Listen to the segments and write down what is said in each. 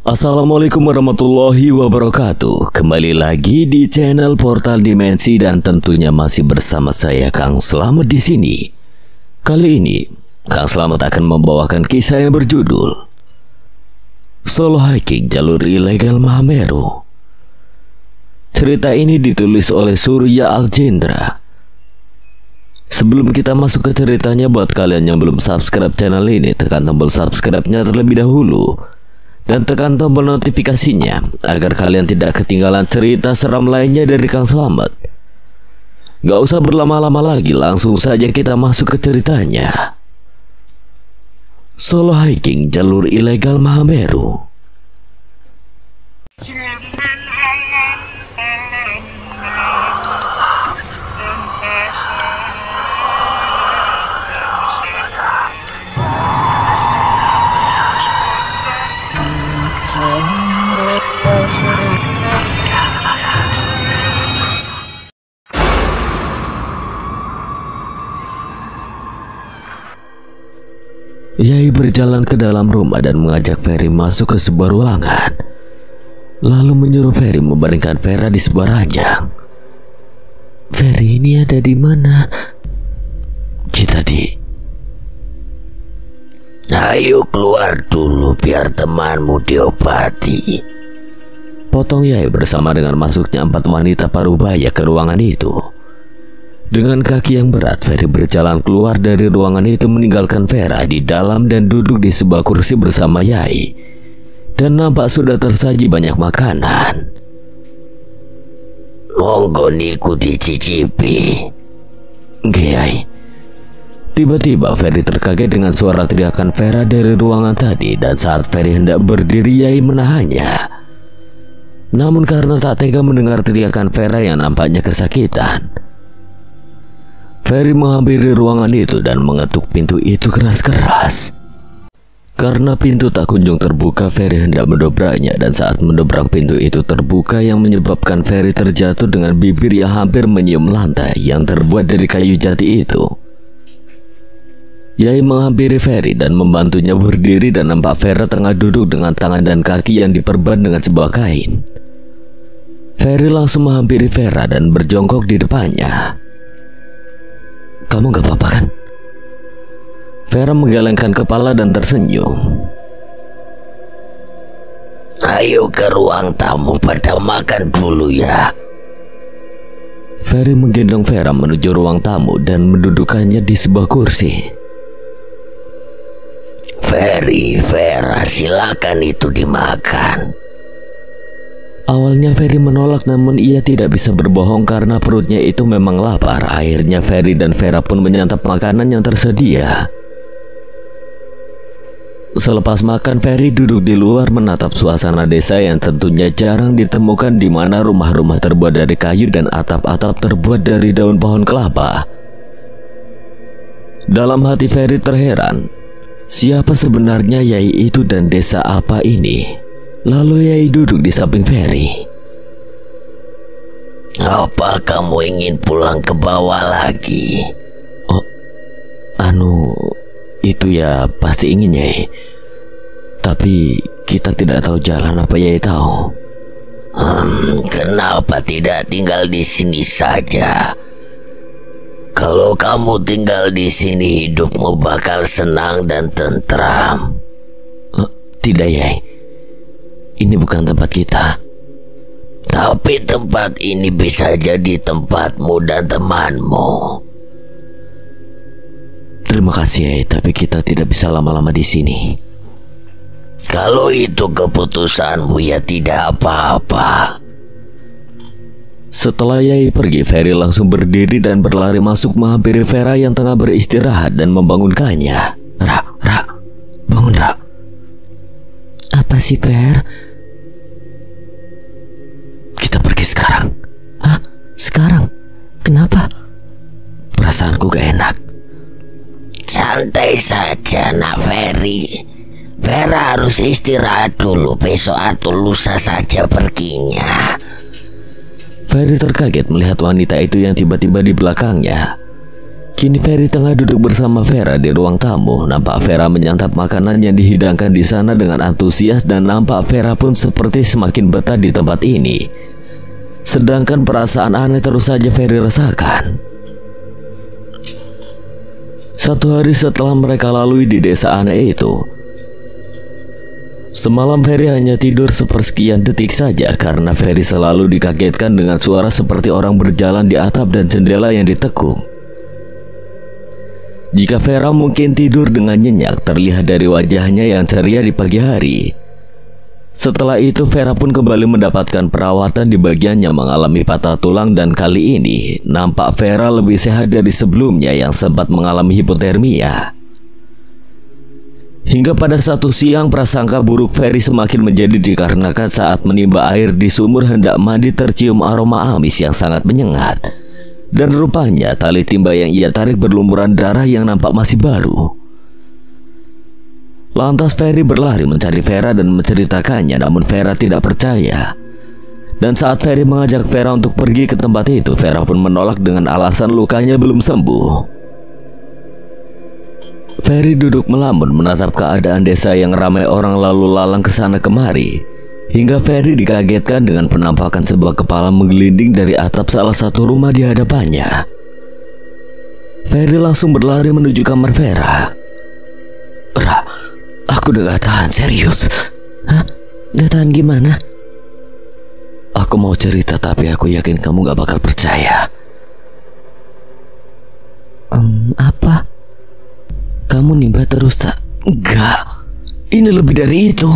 Assalamualaikum warahmatullahi wabarakatuh. Kembali lagi di channel Portal Dimensi dan tentunya masih bersama saya Kang Slamet di sini. Kali ini Kang Slamet akan membawakan kisah yang berjudul Solo Hiking Jalur Ilegal Mahameru. Cerita ini ditulis oleh Surya Aljendra. Sebelum kita masuk ke ceritanya, buat kalian yang belum subscribe channel ini, tekan tombol subscribe-nya terlebih dahulu dan tekan tombol notifikasinya agar kalian tidak ketinggalan cerita seram lainnya dari Kang Slamet. Gak usah berlama-lama lagi, langsung saja kita masuk ke ceritanya. Solo Hiking Jalur Ilegal Mahameru. Yai berjalan ke dalam rumah dan mengajak Ferry masuk ke sebuah ruangan, lalu menyuruh Ferry membaringkan Vera di sebuah ranjang. "Ferry, ini ada di mana?" "Kita di..." "Ayo keluar dulu biar temanmu diobati," potong Yai bersama dengan masuknya 4 wanita parubaya ke ruangan itu. Dengan kaki yang berat, Ferry berjalan keluar dari ruangan itu meninggalkan Vera di dalam dan duduk di sebuah kursi bersama Yai. Dan nampak sudah tersaji banyak makanan. "Monggo niku dicicipi." "Nggih, Yai." Tiba-tiba Ferry terkaget dengan suara teriakan Vera dari ruangan tadi, dan saat Ferry hendak berdiri, Yai menahannya. Namun karena tak tega mendengar teriakan Vera yang nampaknya kesakitan, Ferry menghampiri ruangan itu dan mengetuk pintu itu keras-keras. Karena pintu tak kunjung terbuka, Ferry hendak mendobraknya, dan saat mendobrak pintu itu terbuka yang menyebabkan Ferry terjatuh dengan bibir yang hampir menyium lantai yang terbuat dari kayu jati itu. Yai menghampiri Ferry dan membantunya berdiri, dan nampak Vera tengah duduk dengan tangan dan kaki yang diperban dengan sebuah kain. Ferry langsung menghampiri Vera dan berjongkok di depannya. "Kamu gak apa-apa kan?" Vera menggelengkan kepala dan tersenyum. "Ayo ke ruang tamu pada makan dulu ya." Ferry menggendong Vera menuju ruang tamu dan mendudukkannya di sebuah kursi. Vera, silakan itu dimakan." Awalnya Ferry menolak, namun ia tidak bisa berbohong karena perutnya itu memang lapar. Akhirnya Ferry dan Vera pun menyantap makanan yang tersedia. Selepas makan, Ferry duduk di luar menatap suasana desa yang tentunya jarang ditemukan, di mana rumah-rumah terbuat dari kayu dan atap-atap terbuat dari daun pohon kelapa. Dalam hati Ferry terheran, siapa sebenarnya Yai itu dan desa apa ini? Lalu Yai duduk di samping Ferry. "Apa kamu ingin pulang ke bawah lagi?" "Oh, itu ya pasti ingin, Yai. Tapi kita tidak tahu jalan, apa Yai tahu?" Kenapa tidak tinggal di sini saja? Kalau kamu tinggal di sini, hidupmu bakal senang dan tentram." "Tidak, Yai. Ini bukan tempat kita." "Tapi tempat ini bisa jadi tempatmu dan temanmu." "Terima kasih, Yai, tapi kita tidak bisa lama-lama di sini." "Kalau itu keputusanmu ya tidak apa-apa." Setelah Yai pergi, Ferry langsung berdiri dan berlari masuk menghampiri Vera yang tengah beristirahat dan membangunkannya. Ra, bangun, Ra." "Apa sih, Fer?" "Kita pergi sekarang." "Hah? Sekarang? Kenapa?" "Perasaanku gak enak." "Santai saja, Nak Ferry. Vera harus istirahat dulu, besok atau lusa saja perginya." Ferry terkaget melihat wanita itu yang tiba-tiba di belakangnya. Kini Ferry tengah duduk bersama Vera di ruang tamu. Nampak Vera menyantap makanan yang dihidangkan di sana dengan antusias, dan nampak Vera pun seperti semakin betah di tempat ini. Sedangkan perasaan aneh terus saja Ferry rasakan. Satu hari setelah mereka lalui di desa aneh itu, semalam Ferry hanya tidur sepersekian detik saja karena Ferry selalu dikagetkan dengan suara seperti orang berjalan di atap dan jendela yang ditekuk. Jika Vera mungkin tidur dengan nyenyak, terlihat dari wajahnya yang ceria di pagi hari. Setelah itu Vera pun kembali mendapatkan perawatan di bagiannya mengalami patah tulang, dan kali ini nampak Vera lebih sehat dari sebelumnya yang sempat mengalami hipotermia. Hingga pada satu siang prasangka buruk Ferry semakin menjadi dikarenakan saat menimba air di sumur hendak mandi tercium aroma amis yang sangat menyengat. Dan rupanya tali timba yang ia tarik berlumuran darah yang nampak masih baru. Lantas Ferry berlari mencari Vera dan menceritakannya, namun Vera tidak percaya. Dan saat Ferry mengajak Vera untuk pergi ke tempat itu, Vera pun menolak dengan alasan lukanya belum sembuh. Ferry duduk melamun menatap keadaan desa yang ramai orang lalu lalang ke sana kemari. Hingga Ferry dikagetkan dengan penampakan sebuah kepala menggelinding dari atap salah satu rumah di hadapannya. Ferry langsung berlari menuju kamar Vera. "Ra, aku udah gak tahan, serius." "Hah? Gak tahan gimana?" "Aku mau cerita tapi aku yakin kamu gak bakal percaya." Apa? Kamu nimba terus tak?" "Enggak, ini lebih dari itu."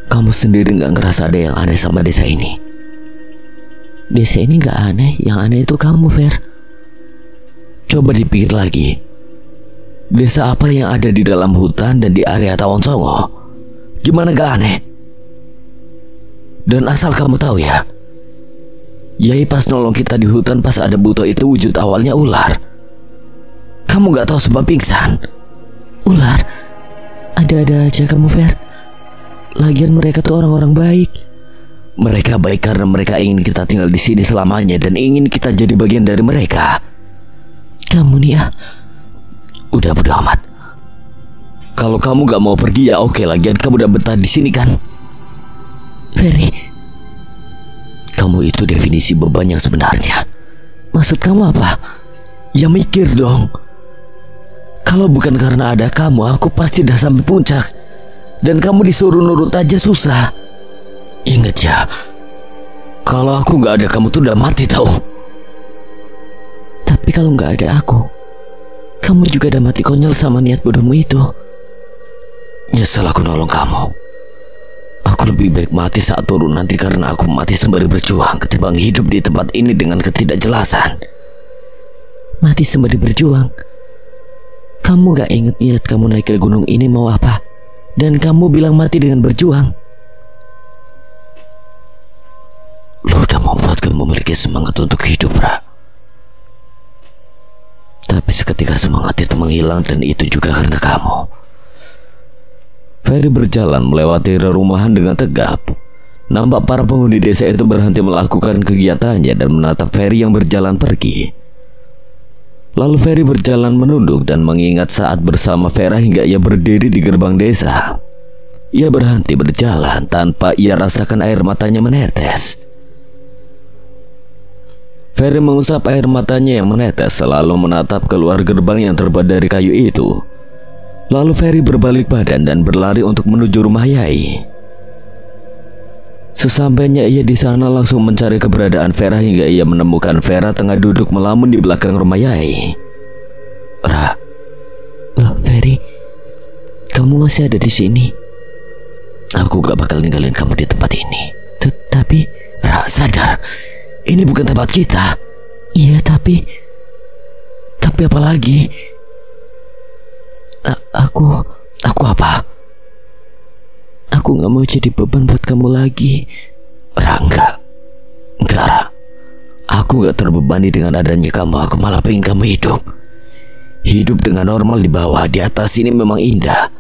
"Kamu sendiri gak ngerasa ada yang aneh sama desa ini?" "Desa ini gak aneh, yang aneh itu kamu, Fer." "Coba dipikir lagi. Desa apa yang ada di dalam hutan dan di area Tawon Songo? Gimana gak aneh? Dan asal kamu tahu ya, Yai pas nolong kita di hutan pas ada buto itu wujud awalnya ular. Kamu gak tahu sebab pingsan." "Ular? Ada-ada aja kamu, Fer. Lagian mereka tuh orang-orang baik." "Mereka baik karena mereka ingin kita tinggal di sini selamanya dan ingin kita jadi bagian dari mereka." "Kamu nih ya." "Udah bodo amat. Kalau kamu gak mau pergi ya oke, lagian kamu udah betah di sini kan." "Ferry, kamu itu definisi beban yang sebenarnya." "Maksud kamu apa?" "Ya mikir dong. Kalau bukan karena ada kamu, aku pasti udah sampai puncak. Dan kamu disuruh nurut aja susah. Ingat ya, kalau aku gak ada kamu tuh udah mati tau." "Tapi kalau gak ada aku, kamu juga udah mati konyol sama niat bodohmu itu." "Nyesel aku nolong kamu. Aku lebih baik mati saat turun nanti karena aku mati sembari berjuang ketimbang hidup di tempat ini dengan ketidakjelasan." "Mati sembari berjuang? Kamu gak inget niat kamu naik ke gunung ini mau apa? Dan kamu bilang mati dengan berjuang." "Lo udah membuatku memiliki semangat untuk hidup, Ra. Tapi seketika semangat itu menghilang, dan itu juga karena kamu." Ferry berjalan melewati rerumahan dengan tegap. Nampak para penghuni desa itu berhenti melakukan kegiatannya dan menatap Ferry yang berjalan pergi. Lalu Ferry berjalan menunduk dan mengingat saat bersama Vera hingga ia berdiri di gerbang desa. Ia berhenti berjalan tanpa ia rasakan air matanya menetes. Ferry mengusap air matanya yang menetes, selalu menatap keluar gerbang yang terbuat dari kayu itu. Lalu Ferry berbalik badan dan berlari untuk menuju rumah Yai. Sesampainya ia di sana langsung mencari keberadaan Vera hingga ia menemukan Vera tengah duduk melamun di belakang rumah Yai. "Ra." "Loh, Ferry, kamu masih ada di sini?" "Aku gak bakal ninggalin kamu di tempat ini." Tapi..." "Ra, sadar, ini bukan tempat kita." "Iya, tapi..." "Tapi apa lagi?" Aku apa?" "Aku gak mau jadi beban buat kamu lagi." "Ra, enggak, Ra. Aku gak terbebani dengan adanya kamu. Aku malah pengen kamu hidup. Hidup dengan normal di bawah. Di atas ini memang indah.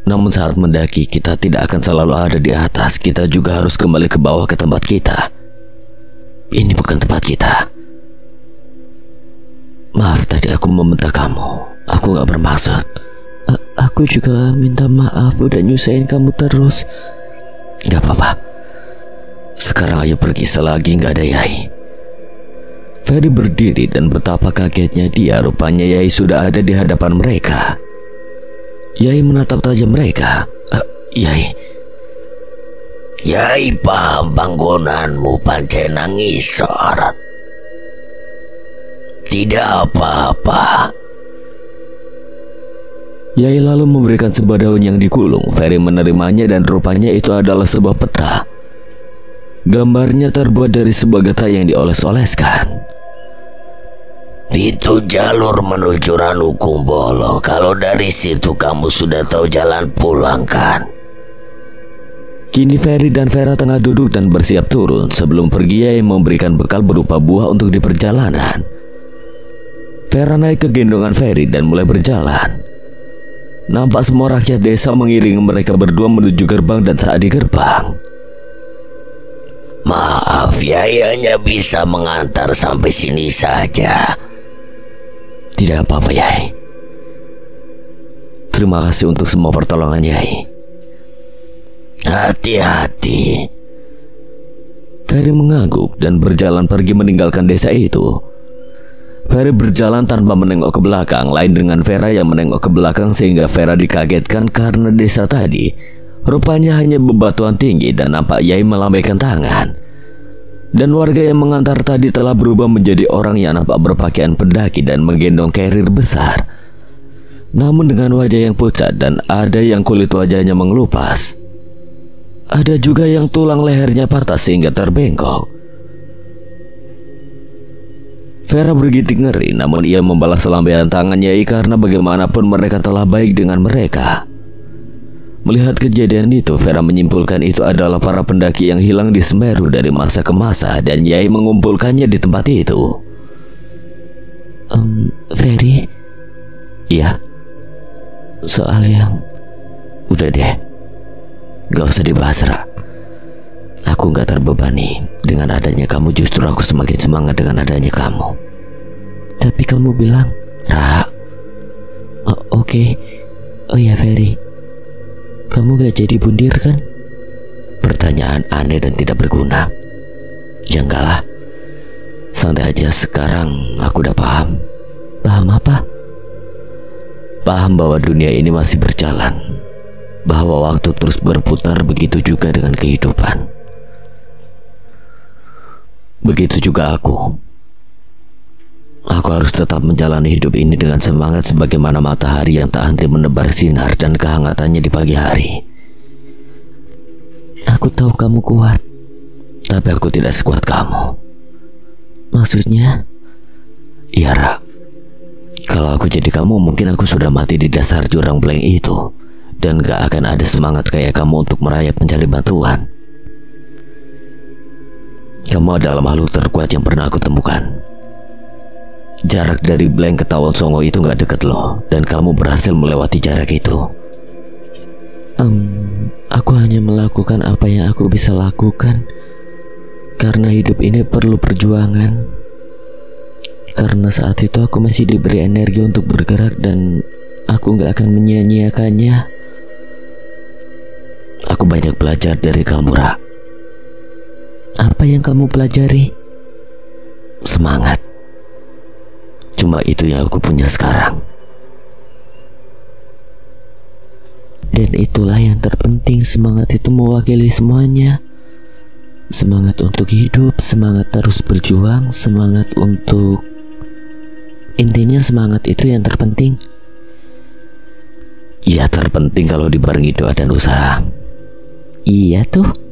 Namun saat mendaki, kita tidak akan selalu ada di atas. Kita juga harus kembali ke bawah ke tempat kita. Ini bukan tempat kita." Maaf tadi aku membentak kamu. Aku gak bermaksud. Aku juga minta maaf udah nyusahin kamu terus. Gak apa-apa. Sekarang ayo pergi selagi gak ada Yai. Ferry berdiri dan betapa kagetnya dia. Rupanya Yai sudah ada di hadapan mereka. Yai menatap tajam mereka. Yai. Yai paham panggonanmu pancen ngisor. Tidak apa-apa. Yai lalu memberikan sebuah daun yang digulung. Ferry menerimanya dan rupanya itu adalah sebuah peta. Gambarnya terbuat dari sebuah getah yang dioles-oleskan. Itu jalur menuju Ranukumbolo. Kalau dari situ kamu sudah tahu jalan pulang kan? Kini Ferry dan Vera tengah duduk dan bersiap turun. Sebelum pergi Yai memberikan bekal berupa buah untuk di perjalanan. Vera naik ke gendongan Ferry dan mulai berjalan. Nampak semua rakyat desa mengiringi mereka berdua menuju gerbang dan saat di gerbang. Maaf, Yai hanya bisa mengantar sampai sini saja. Tidak apa-apa Yai. Terima kasih untuk semua pertolongan Yai. Hati-hati. Ferry mengangguk dan berjalan pergi meninggalkan desa itu. Ferry berjalan tanpa menengok ke belakang, lain dengan Vera yang menengok ke belakang sehingga Vera dikagetkan karena desa tadi rupanya hanya bebatuan tinggi dan nampak Yai melambaikan tangan. Dan warga yang mengantar tadi telah berubah menjadi orang yang nampak berpakaian pendaki dan menggendong carrier besar. Namun dengan wajah yang pucat dan ada yang kulit wajahnya mengelupas. Ada juga yang tulang lehernya patah sehingga terbengkok. Vera bergidik ngeri, namun ia membalas lambaian tangan Yai karena bagaimanapun mereka telah baik dengan mereka. Melihat kejadian itu, Vera menyimpulkan itu adalah para pendaki yang hilang di Semeru dari masa ke masa dan Yai mengumpulkannya di tempat itu. Ferry? Iya. Soal yang... Udah deh, gak usah dibahas, Ra. Aku gak terbebani. Dengan adanya kamu justru aku semakin semangat dengan adanya kamu. Tapi kamu bilang... Ra. Oke. Oh ya Ferry, kamu gak jadi bundir kan? Pertanyaan aneh dan tidak berguna. Ya enggak lah. Santai aja, sekarang aku udah paham. Paham apa? Paham bahwa dunia ini masih berjalan, bahwa waktu terus berputar, begitu juga dengan kehidupan. Begitu juga aku. Aku harus tetap menjalani hidup ini dengan semangat sebagaimana matahari yang tak henti menebar sinar dan kehangatannya di pagi hari. Aku tahu kamu kuat. Tapi aku tidak sekuat kamu. Maksudnya? Iya, Ra. Kalau aku jadi kamu, mungkin aku sudah mati di dasar jurang blank itu. Dan gak akan ada semangat kayak kamu untuk merayap mencari bantuan. Kamu adalah makhluk terkuat yang pernah aku temukan. Jarak dari blank ke Tawon Songo itu gak deket loh. Dan kamu berhasil melewati jarak itu. Aku hanya melakukan apa yang aku bisa lakukan. Karena hidup ini perlu perjuangan. Karena saat itu aku masih diberi energi untuk bergerak dan aku gak akan menyia-nyiakannya. Aku banyak belajar dari kamu, Ra. Apa yang kamu pelajari? Semangat. Cuma itu yang aku punya sekarang. Dan itulah yang terpenting. Semangat itu mewakili semuanya. Semangat untuk hidup, semangat terus berjuang, semangat untuk... Intinya semangat itu yang terpenting. Iya, terpenting kalau dibarengi doa dan usaha. Iya tuh.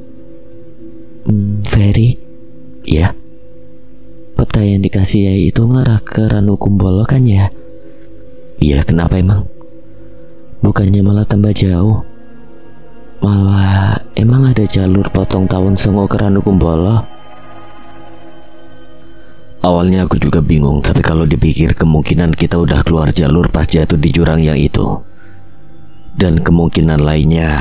Ferry, ya. Peta yang dikasih Yai itu ngarah ke Ranukumbolo kan ya? Iya, kenapa emang? Bukannya malah tambah jauh. Malah emang ada jalur potong Tawon Songo ke Ranukumbolo. Awalnya aku juga bingung, tapi kalau dipikir kemungkinan kita udah keluar jalur pas jatuh di jurang yang itu. Dan kemungkinan lainnya,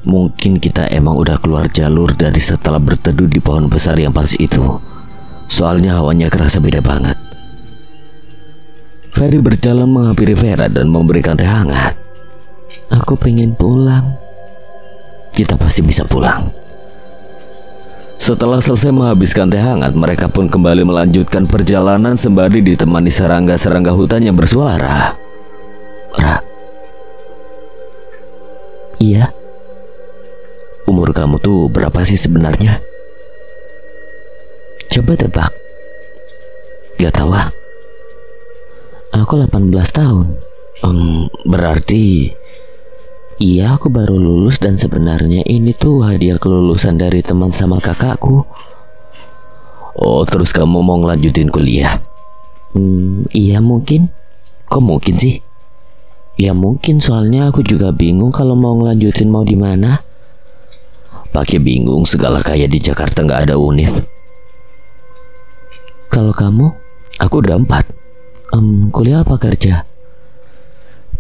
mungkin kita emang udah keluar jalur dari setelah berteduh di pohon besar yang pas itu. Soalnya hawanya kerasa beda banget. Ferry berjalan menghampiri Vera dan memberikan teh hangat. Aku pengen pulang. Kita pasti bisa pulang. Setelah selesai menghabiskan teh hangat, mereka pun kembali melanjutkan perjalanan sembari ditemani serangga-serangga hutan yang bersuara. Ra. Iya. Umur kamu tuh berapa sih sebenarnya? Coba tebak. Gak tahu ah. Aku 18 tahun. Berarti iya, aku baru lulus dan sebenarnya ini tuh hadiah kelulusan dari teman sama kakakku. Oh, terus kamu mau ngelanjutin kuliah? Iya mungkin. Kok mungkin sih? Ya mungkin, soalnya aku juga bingung kalau mau ngelanjutin mau di mana. Pakai bingung segala, kayak di Jakarta nggak ada univ. Kalau kamu? Aku udah 4. Kuliah apa kerja?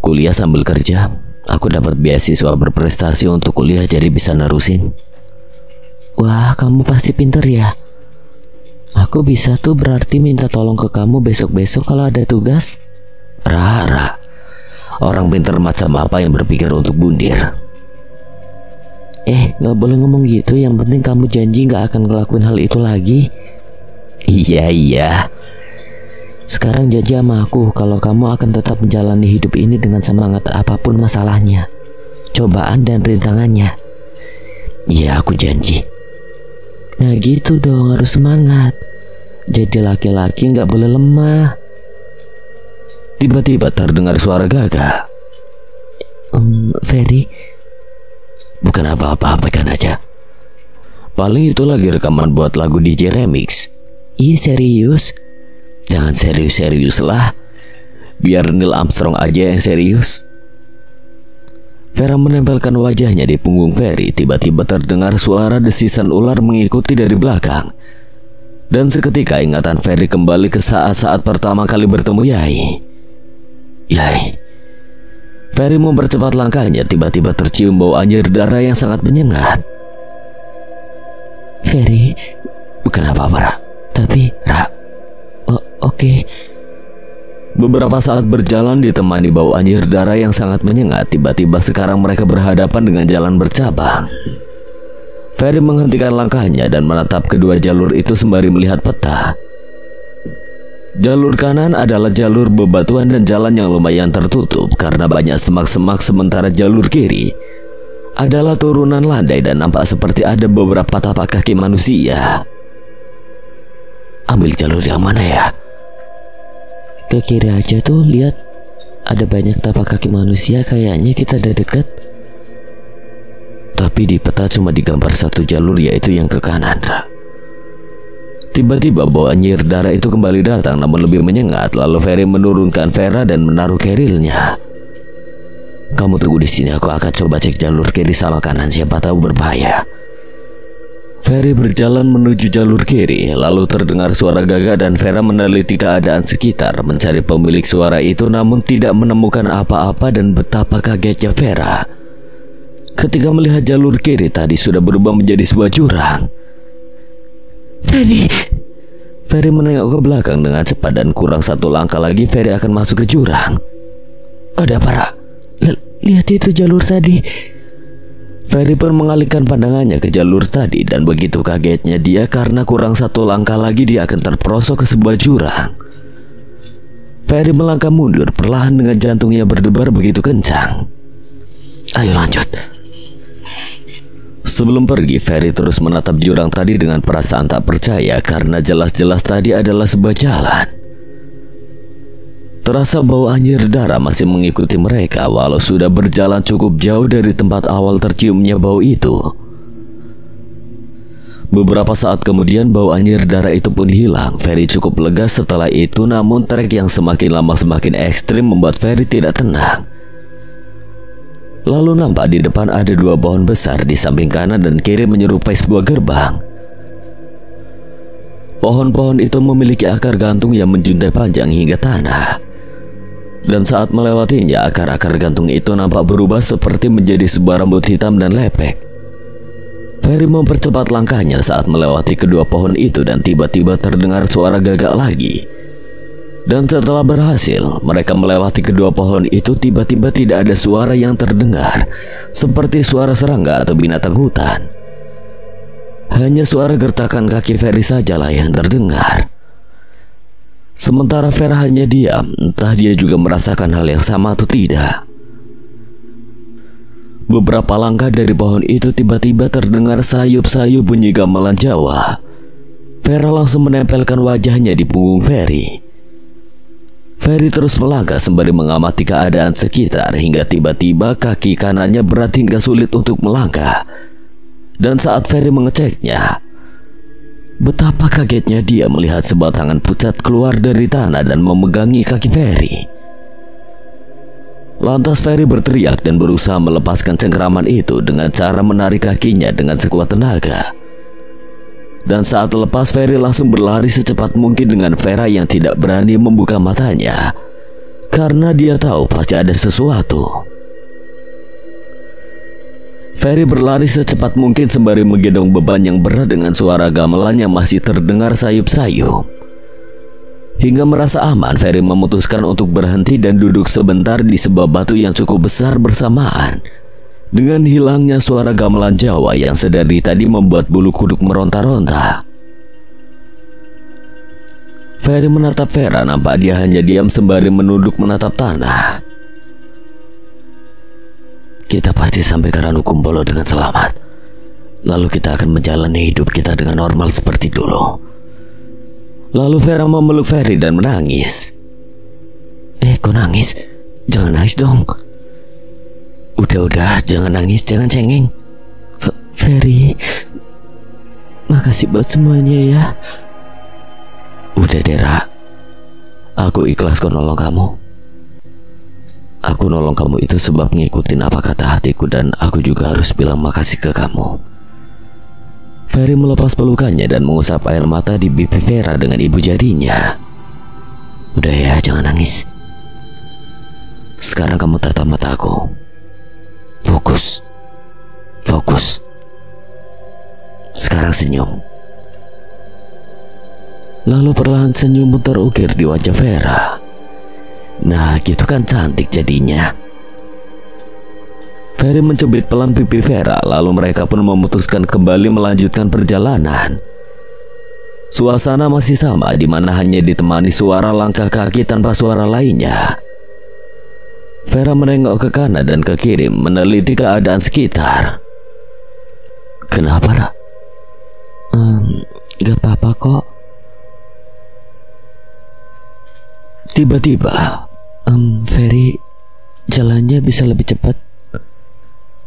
Kuliah sambil kerja. Aku dapat beasiswa berprestasi untuk kuliah, jadi bisa nerusin. Wah, kamu pasti pinter ya. Aku bisa tuh berarti minta tolong ke kamu besok-besok kalau ada tugas. Rara, orang pinter macam apa yang berpikir untuk bundir? Gak boleh ngomong gitu. Yang penting kamu janji gak akan ngelakuin hal itu lagi. Iya. Sekarang janji sama aku kalau kamu akan tetap menjalani hidup ini dengan semangat apapun masalahnya, cobaan dan rintangannya. Iya, aku janji. Nah gitu dong, harus semangat. Jadi laki-laki gak boleh lemah. Tiba-tiba terdengar suara Gaga. Ferry. Bukan apa-apa, abaikan aja. Paling itu lagi rekaman buat lagu DJ Remix. Ih, serius? Jangan serius-serius lah. Biar Neil Armstrong aja yang serius. Vera menempelkan wajahnya di punggung Ferry. Tiba-tiba terdengar suara desisan ular mengikuti dari belakang. Dan seketika ingatan Ferry kembali ke saat-saat pertama kali bertemu Yai. Ferry mempercepat langkahnya. Tiba-tiba tercium bau anjir darah yang sangat menyengat. Ferry. Bukan apa-apa, Ra. Tapi Oke. Beberapa saat berjalan ditemani bau anjir darah yang sangat menyengat. Tiba-tiba sekarang mereka berhadapan dengan jalan bercabang. Ferry menghentikan langkahnya dan menatap kedua jalur itu sembari melihat peta. Jalur kanan adalah jalur bebatuan dan jalan yang lumayan tertutup karena banyak semak-semak, sementara jalur kiri adalah turunan landai dan nampak seperti ada beberapa tapak kaki manusia. Ambil jalur yang mana ya? Ke kiri aja tuh, lihat ada banyak tapak kaki manusia, kayaknya kita udah deket. Tapi di peta cuma digambar satu jalur, yaitu yang ke kanan. Tiba-tiba bau anjir darah itu kembali datang namun lebih menyengat. Lalu Ferry menurunkan Vera dan menaruh kerilnya. Kamu tunggu di sini, aku akan coba cek jalur kiri sama kanan, siapa tahu berbahaya. Ferry berjalan menuju jalur kiri. Lalu terdengar suara Gaga dan Vera meneliti keadaan sekitar, mencari pemilik suara itu, namun tidak menemukan apa-apa. Dan betapa kagetnya Vera ketika melihat jalur kiri tadi sudah berubah menjadi sebuah jurang. Ferry menengok ke belakang dengan cepat dan kurang satu langkah lagi Ferry akan masuk ke jurang. Ada apa, Ra? Lihat itu jalur tadi. Ferry pun mengalihkan pandangannya ke jalur tadi dan begitu kagetnya dia karena kurang satu langkah lagi dia akan terperosok ke sebuah jurang. Ferry melangkah mundur perlahan dengan jantungnya berdebar begitu kencang. Ayo lanjut. Sebelum pergi, Ferry terus menatap jurang tadi dengan perasaan tak percaya karena jelas-jelas tadi adalah sebuah jalan. Terasa bau anjir darah masih mengikuti mereka walau sudah berjalan cukup jauh dari tempat awal terciumnya bau itu. Beberapa saat kemudian bau anjir darah itu pun hilang. Ferry cukup lega setelah itu, namun trek yang semakin lama semakin ekstrim membuat Ferry tidak tenang. Lalu nampak di depan ada dua pohon besar di samping kanan dan kiri menyerupai sebuah gerbang. Pohon-pohon itu memiliki akar gantung yang menjuntai panjang hingga tanah. Dan saat melewatinya, akar-akar gantung itu nampak berubah seperti menjadi sebuah rambut hitam dan lepek. Ferry mempercepat langkahnya saat melewati kedua pohon itu dan tiba-tiba terdengar suara gagak lagi. Dan setelah berhasil mereka melewati kedua pohon itu, tiba-tiba tidak ada suara yang terdengar seperti suara serangga atau binatang hutan. Hanya suara gertakan kaki Ferry sajalah yang terdengar. Sementara Vera hanya diam, entah dia juga merasakan hal yang sama atau tidak. Beberapa langkah dari pohon itu tiba-tiba terdengar sayup-sayup bunyi gamelan Jawa. Vera langsung menempelkan wajahnya di punggung Ferry. Ferry terus melangkah sembari mengamati keadaan sekitar hingga tiba-tiba kaki kanannya berat hingga sulit untuk melangkah. Dan saat Ferry mengeceknya, betapa kagetnya dia melihat sebuah tangan pucat keluar dari tanah dan memegangi kaki Ferry. Lantas Ferry berteriak dan berusaha melepaskan cengkraman itu dengan cara menarik kakinya dengan sekuat tenaga. Dan saat lepas, Ferry langsung berlari secepat mungkin dengan Vera yang tidak berani membuka matanya karena dia tahu pasti ada sesuatu. Ferry berlari secepat mungkin sembari menggendong beban yang berat dengan suara gamelan yang masih terdengar sayup-sayup. Hingga merasa aman, Ferry memutuskan untuk berhenti dan duduk sebentar di sebuah batu yang cukup besar bersamaan dengan hilangnya suara gamelan Jawa yang sedari tadi membuat bulu kuduk meronta-ronta. Ferry menatap Vera, nampak dia hanya diam sembari menunduk menatap tanah. Kita pasti sampai ke Ranukumbolo dengan selamat. Lalu kita akan menjalani hidup kita dengan normal seperti dulu. Lalu Vera memeluk Ferry dan menangis. Kok nangis? Jangan nangis dong. Udah, jangan nangis, jangan cengeng. Ferry, makasih buat semuanya ya. Udah Dera, aku ikhlas kok nolong kamu. Aku nolong kamu itu sebab ngikutin apa kata hatiku, dan aku juga harus bilang makasih ke kamu. Ferry melepas pelukannya dan mengusap air mata di pipi Vera dengan ibu jarinya. Udah ya, jangan nangis. Sekarang kamu tatap mataku. Fokus. Sekarang senyum. Lalu perlahan senyum terukir di wajah Vera. Nah, gitu kan cantik jadinya. Ferry mencubit pelan pipi Vera, lalu mereka pun memutuskan kembali melanjutkan perjalanan. Suasana masih sama, di mana hanya ditemani suara langkah kaki tanpa suara lainnya. Vera menengok ke kanan dan ke kiri, meneliti keadaan sekitar. Kenapa, Ra? Gak apa-apa kok. Tiba-tiba, Ferry, jalannya bisa lebih cepat?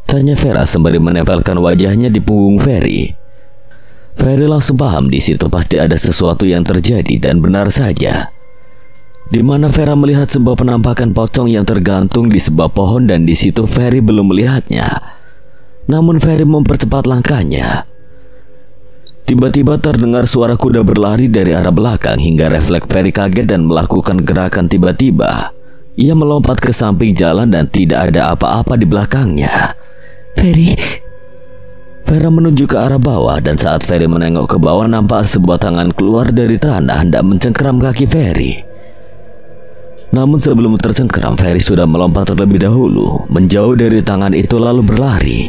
Tanya Vera sembari menempelkan wajahnya di punggung Ferry. Ferry langsung paham di situ pasti ada sesuatu yang terjadi, dan benar saja. Di mana Vera melihat sebuah penampakan pocong yang tergantung di sebuah pohon, dan di situ Ferry belum melihatnya. Namun Ferry mempercepat langkahnya. Tiba-tiba terdengar suara kuda berlari dari arah belakang hingga refleks Ferry kaget dan melakukan gerakan tiba-tiba. Ia melompat ke samping jalan dan tidak ada apa-apa di belakangnya. Ferry. Vera menunjuk ke arah bawah, dan saat Ferry menengok ke bawah nampak sebuah tangan keluar dari tanah hendak mencengkeram kaki Ferry. Namun sebelum tercengkeram, Ferry sudah melompat terlebih dahulu, menjauh dari tangan itu lalu berlari.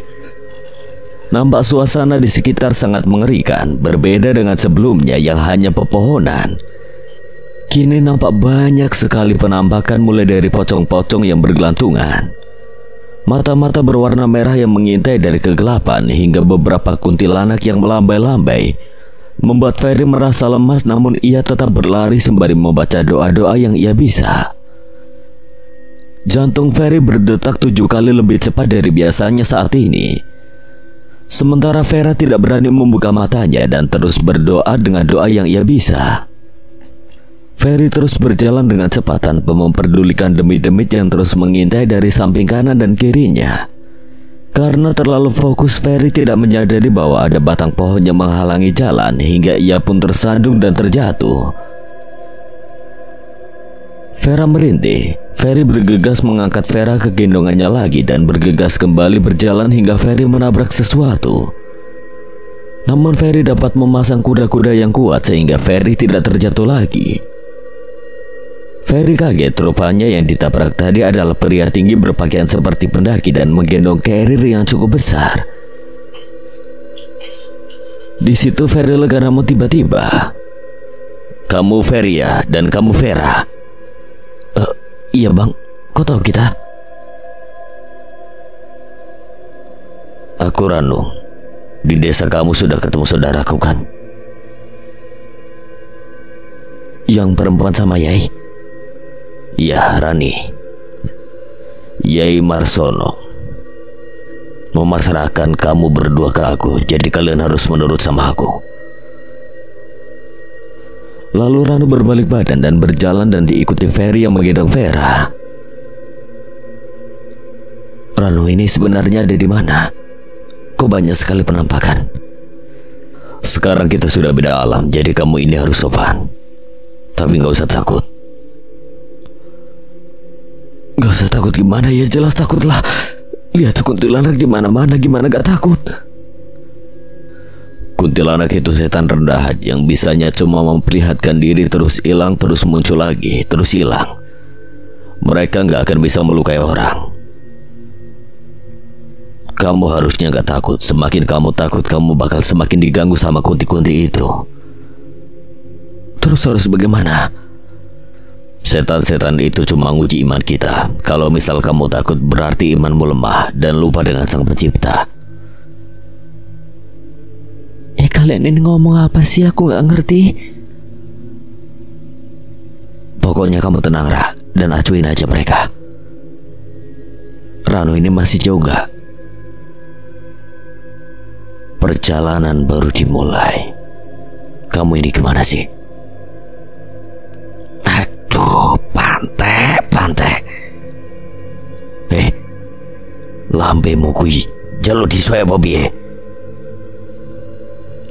Nampak suasana di sekitar sangat mengerikan, berbeda dengan sebelumnya yang hanya pepohonan. Kini nampak banyak sekali penampakan, mulai dari pocong-pocong yang bergelantungan, mata-mata berwarna merah yang mengintai dari kegelapan, hingga beberapa kuntilanak yang melambai-lambai, membuat Ferry merasa lemas. Namun ia tetap berlari sembari membaca doa-doa yang ia bisa. Jantung Ferry berdetak 7 kali lebih cepat dari biasanya saat ini. Sementara Vera tidak berani membuka matanya dan terus berdoa dengan doa yang ia bisa. Ferry terus berjalan dengan cepat tanpa memperdulikan demit-demit yang terus mengintai dari samping kanan dan kirinya. Karena terlalu fokus, Ferry tidak menyadari bahwa ada batang pohon yang menghalangi jalan, hingga ia pun tersandung dan terjatuh. Vera merintih. Ferry bergegas mengangkat Vera ke gendongannya lagi dan bergegas kembali berjalan hingga Ferry menabrak sesuatu. Namun Ferry dapat memasang kuda-kuda yang kuat sehingga Ferry tidak terjatuh lagi. Ferry kaget, rupanya yang ditabrak tadi adalah pria tinggi berpakaian seperti pendaki dan menggendong carrier yang cukup besar. Di situ Ferry lega, namun tiba-tiba, "Kamu Ferry ya, dan kamu Vera?" Iya bang, kok tahu kita? "Aku Ranu. Di desa kamu sudah ketemu saudaraku kan?" Yang perempuan sama Yai? "Ya, Rani. Yai Marsono memasrahkan kamu berdua ke aku, jadi kalian harus menurut sama aku." Lalu Ranu berbalik badan dan berjalan dan diikuti Ferry yang menggendong Vera. "Ranu ini sebenarnya ada di mana? Kok banyak sekali penampakan?" "Sekarang kita sudah beda alam, jadi kamu ini harus sopan. Tapi gak usah takut." "Gak usah takut gimana ya? Jelas takut lah. Lihat kuntilanak di mana-mana, gimana gak takut?" "Kuntilanak itu setan rendahan yang bisanya cuma memperlihatkan diri, terus hilang, terus muncul lagi, terus hilang. Mereka gak akan bisa melukai orang. Kamu harusnya gak takut. Semakin kamu takut, kamu bakal semakin diganggu sama kunti-kunti itu." "Terus harus bagaimana?" "Setan-setan itu cuma nguji iman kita. Kalau misal kamu takut, berarti imanmu lemah dan lupa dengan Sang Pencipta." Kalian ini ngomong apa sih? Aku gak ngerti. "Pokoknya kamu tenang, Ra, dan acuin aja mereka. Ranu ini masih jauh gak? Perjalanan baru dimulai. Kamu ini gimana sih?" "Aduh, pantek. Lambemu kui jalo disuai Bobby.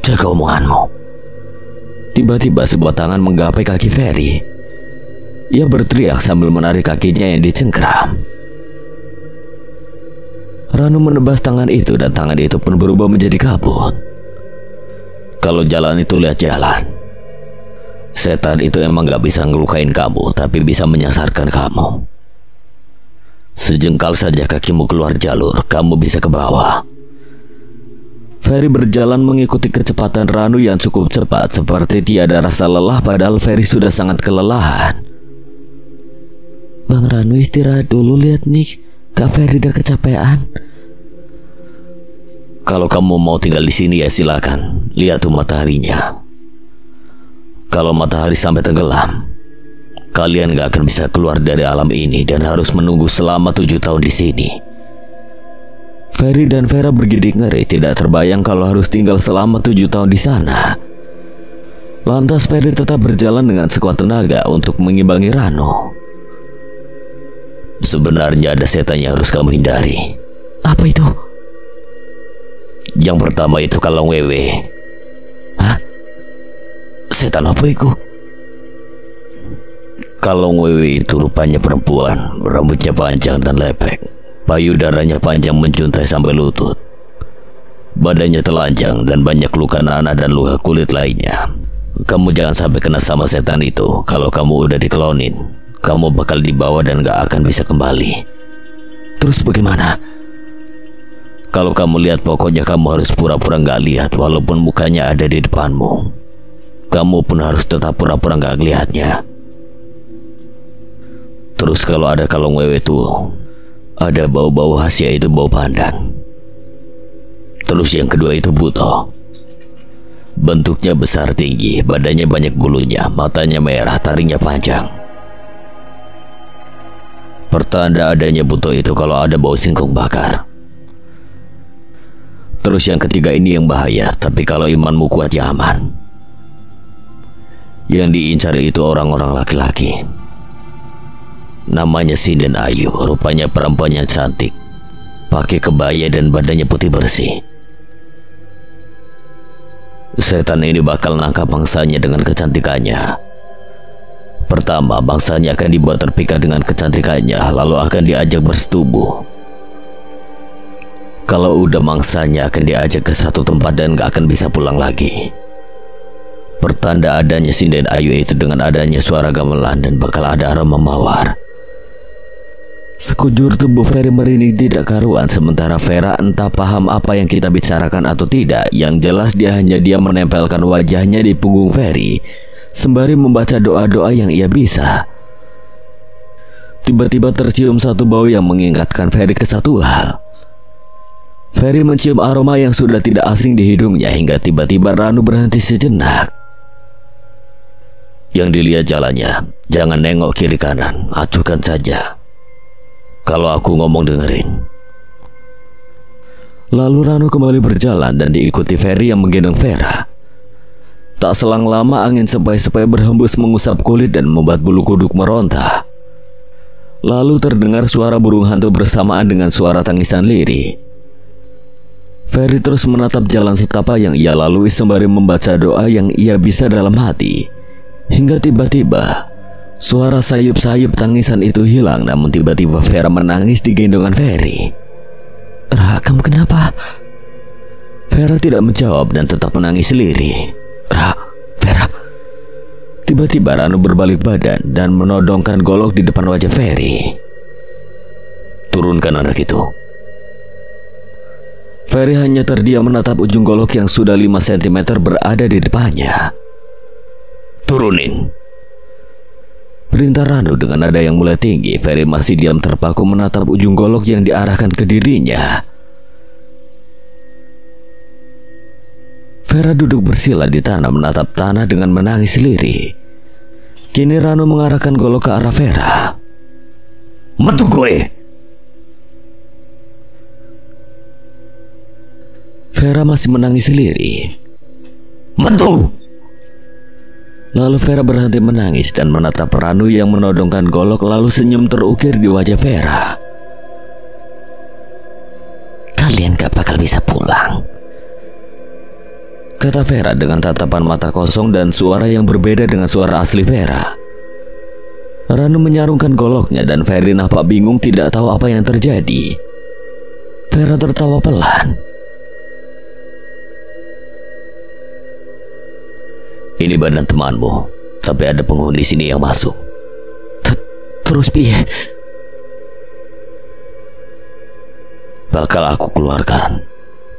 Jaga omonganmu." Tiba-tiba sebuah tangan menggapai kaki Ferry. Ia berteriak sambil menarik kakinya yang dicengkram. Ranu menebas tangan itu dan tangan itu pun berubah menjadi kabut. "Kalau jalan itu lihat jalan. Setan itu emang gak bisa ngelukain kamu, tapi bisa menyasarkan kamu. Sejengkal saja kakimu keluar jalur, kamu bisa ke bawah." Ferry berjalan mengikuti kecepatan Ranu yang cukup cepat, seperti tiada rasa lelah, padahal Ferry sudah sangat kelelahan. "Bang Ranu istirahat dulu, lihat nih, Kak Ferry udah kecapean." "Kalau kamu mau tinggal di sini ya silakan. Lihat tuh mataharinya. Kalau matahari sampai tenggelam, kalian gak akan bisa keluar dari alam ini dan harus menunggu selama 7 tahun di sini." Ferry dan Vera bergidik ngeri, tidak terbayang kalau harus tinggal selama 7 tahun di sana. Lantas Ferry tetap berjalan dengan sekuat tenaga untuk mengimbangi Ranu. "Sebenarnya ada setan yang harus kamu hindari." "Apa itu?" "Yang pertama itu Kalong Wewe." "Hah? Setan apa itu?" "Kalong Wewe itu rupanya perempuan, rambutnya panjang dan lepek. Payudaranya panjang menjuntai sampai lutut. Badannya telanjang dan banyak luka nanah dan luka kulit lainnya. Kamu jangan sampai kena sama setan itu. Kalau kamu udah dikelonin, kamu bakal dibawa dan gak akan bisa kembali." "Terus bagaimana?" "Kalau kamu lihat, pokoknya kamu harus pura-pura gak lihat walaupun mukanya ada di depanmu. Kamu pun harus tetap pura-pura gak ngelihatnya. Terus kalau ada Kalong Wewe tuh, ada bau-bau khas, yaitu bau pandan. Terus yang kedua itu Buto. Bentuknya besar tinggi, badannya banyak bulunya, matanya merah, taringnya panjang. Pertanda adanya Buto itu kalau ada bau singkong bakar. Terus yang ketiga ini yang bahaya, tapi kalau imanmu kuat ya aman. Yang diincar itu orang-orang laki-laki. Namanya Sinden Ayu, rupanya perempuan yang cantik, pakai kebaya dan badannya putih bersih. Setan ini bakal nangkap bangsanya dengan kecantikannya. Pertama, bangsanya akan dibuat terpikat dengan kecantikannya, lalu akan diajak bersetubuh. Kalau udah mangsanya akan diajak ke satu tempat dan gak akan bisa pulang lagi. pertanda adanya sinden ayu itu dengan adanya suara gamelan dan bakal ada aroma mawar. Sekujur tubuh Ferry merinding tidak karuan, sementara Vera entah paham apa yang kita bicarakan atau tidak. Yang jelas dia menempelkan wajahnya di punggung Ferry sembari membaca doa-doa yang ia bisa. Tiba-tiba tercium satu bau yang mengingatkan Ferry ke satu hal. Ferry mencium aroma yang sudah tidak asing di hidungnya hingga tiba-tiba Ranu berhenti sejenak. Yang dilihat jalannya, jangan nengok kiri kanan, acuhkan saja. Kalau aku ngomong dengerin. Lalu Ranu kembali berjalan dan diikuti Ferry yang menggendong Vera. Tak selang lama angin sepoi-sepoi berhembus mengusap kulit dan membuat bulu kuduk meronta. Lalu terdengar suara burung hantu bersamaan dengan suara tangisan lirih. Ferry terus menatap jalan setapak yang ia lalui sembari membaca doa yang ia bisa dalam hati. Hingga tiba-tiba suara sayup-sayup tangisan itu hilang, namun tiba-tiba Vera menangis di gendongan Ferry. "Ra, kamu kenapa?" Vera tidak menjawab dan tetap menangis lirih. "Ra, Vera." Tiba-tiba Ranu berbalik badan dan menodongkan golok di depan wajah Ferry. "Turunkan anak itu." Ferry hanya terdiam menatap ujung golok yang sudah 5 cm berada di depannya. "Turunin," perintah Ranu dengan nada yang mulai tinggi. Ferry masih diam terpaku menatap ujung golok yang diarahkan ke dirinya. Vera duduk bersila di tanah menatap tanah dengan menangis lirih. Kini Ranu mengarahkan golok ke arah Vera. "Metu gue!" Vera masih menangis lirih. "Metu!" Lalu Vera berhenti menangis dan menatap Ranu yang menodongkan golok, lalu senyum terukir di wajah Vera. "Kalian gak bakal bisa pulang," kata Vera dengan tatapan mata kosong dan suara yang berbeda dengan suara asli Vera. Ranu menyarungkan goloknya dan Ferry nampak bingung tidak tahu apa yang terjadi. Vera tertawa pelan. "Ini badan temanmu, tapi ada penghuni sini yang masuk." Terus piye?" "Bakal aku keluarkan,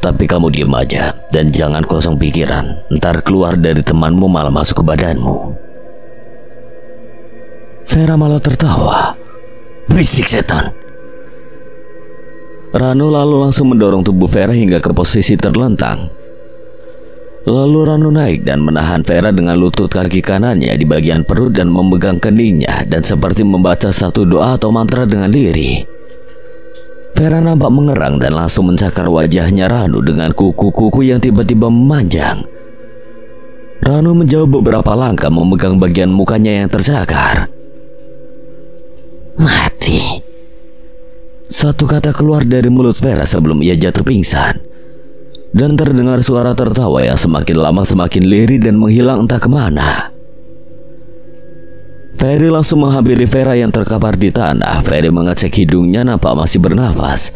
tapi kamu diam aja dan jangan kosong pikiran. Ntar keluar dari temanmu malah masuk ke badanmu." Vera malah tertawa. "Berisik setan." Ranu lalu langsung mendorong tubuh Vera hingga ke posisi terlentang. Lalu Ranu naik dan menahan Vera dengan lutut kaki kanannya di bagian perut dan memegang keningnya dan seperti membaca satu doa atau mantra dengan lirih. Vera nampak mengerang dan langsung mencakar wajahnya Ranu dengan kuku-kuku yang tiba-tiba memanjang. Ranu menjauh beberapa langkah memegang bagian mukanya yang tercakar. "Mati." Satu kata keluar dari mulut Vera sebelum ia jatuh pingsan. Dan terdengar suara tertawa yang semakin lama semakin lirih dan menghilang entah kemana. Ferry langsung menghampiri Vera yang terkapar di tanah. Ferry mengecek hidungnya, nampak masih bernafas.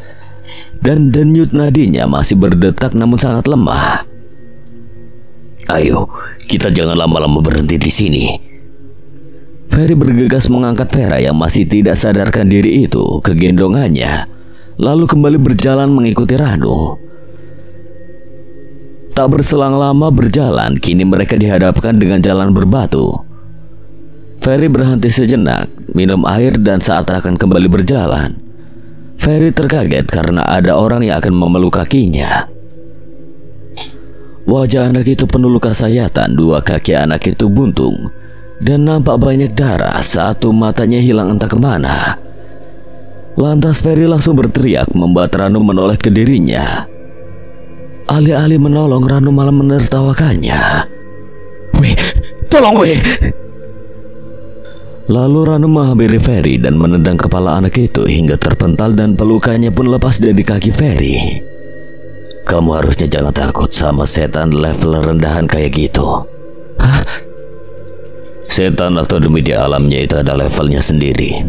Dan denyut nadinya masih berdetak namun sangat lemah. "Ayo, kita jangan lama-lama berhenti di sini." Ferry bergegas mengangkat Vera yang masih tidak sadarkan diri itu ke gendongannya, lalu kembali berjalan mengikuti Ranu. Tak berselang lama berjalan, kini mereka dihadapkan dengan jalan berbatu. Ferry berhenti sejenak, minum air dan saat akan kembali berjalan, Ferry terkaget karena ada orang yang akan memeluk kakinya. Wajah anak itu penuh luka sayatan, dua kaki anak itu buntung, dan nampak banyak darah, satu matanya hilang entah kemana. Lantas Ferry langsung berteriak membuat Ranu menoleh ke dirinya. Alih-alih menolong, Ranu malah menertawakannya. "Weh, tolong weh!" Lalu Ranu menghampiri Ferry dan menendang kepala anak itu hingga terpental dan pelukannya pun lepas dari kaki Ferry. "Kamu harusnya jangan takut sama setan level rendahan kayak gitu." "Hah?" "Setan atau demi di alamnya itu ada levelnya sendiri.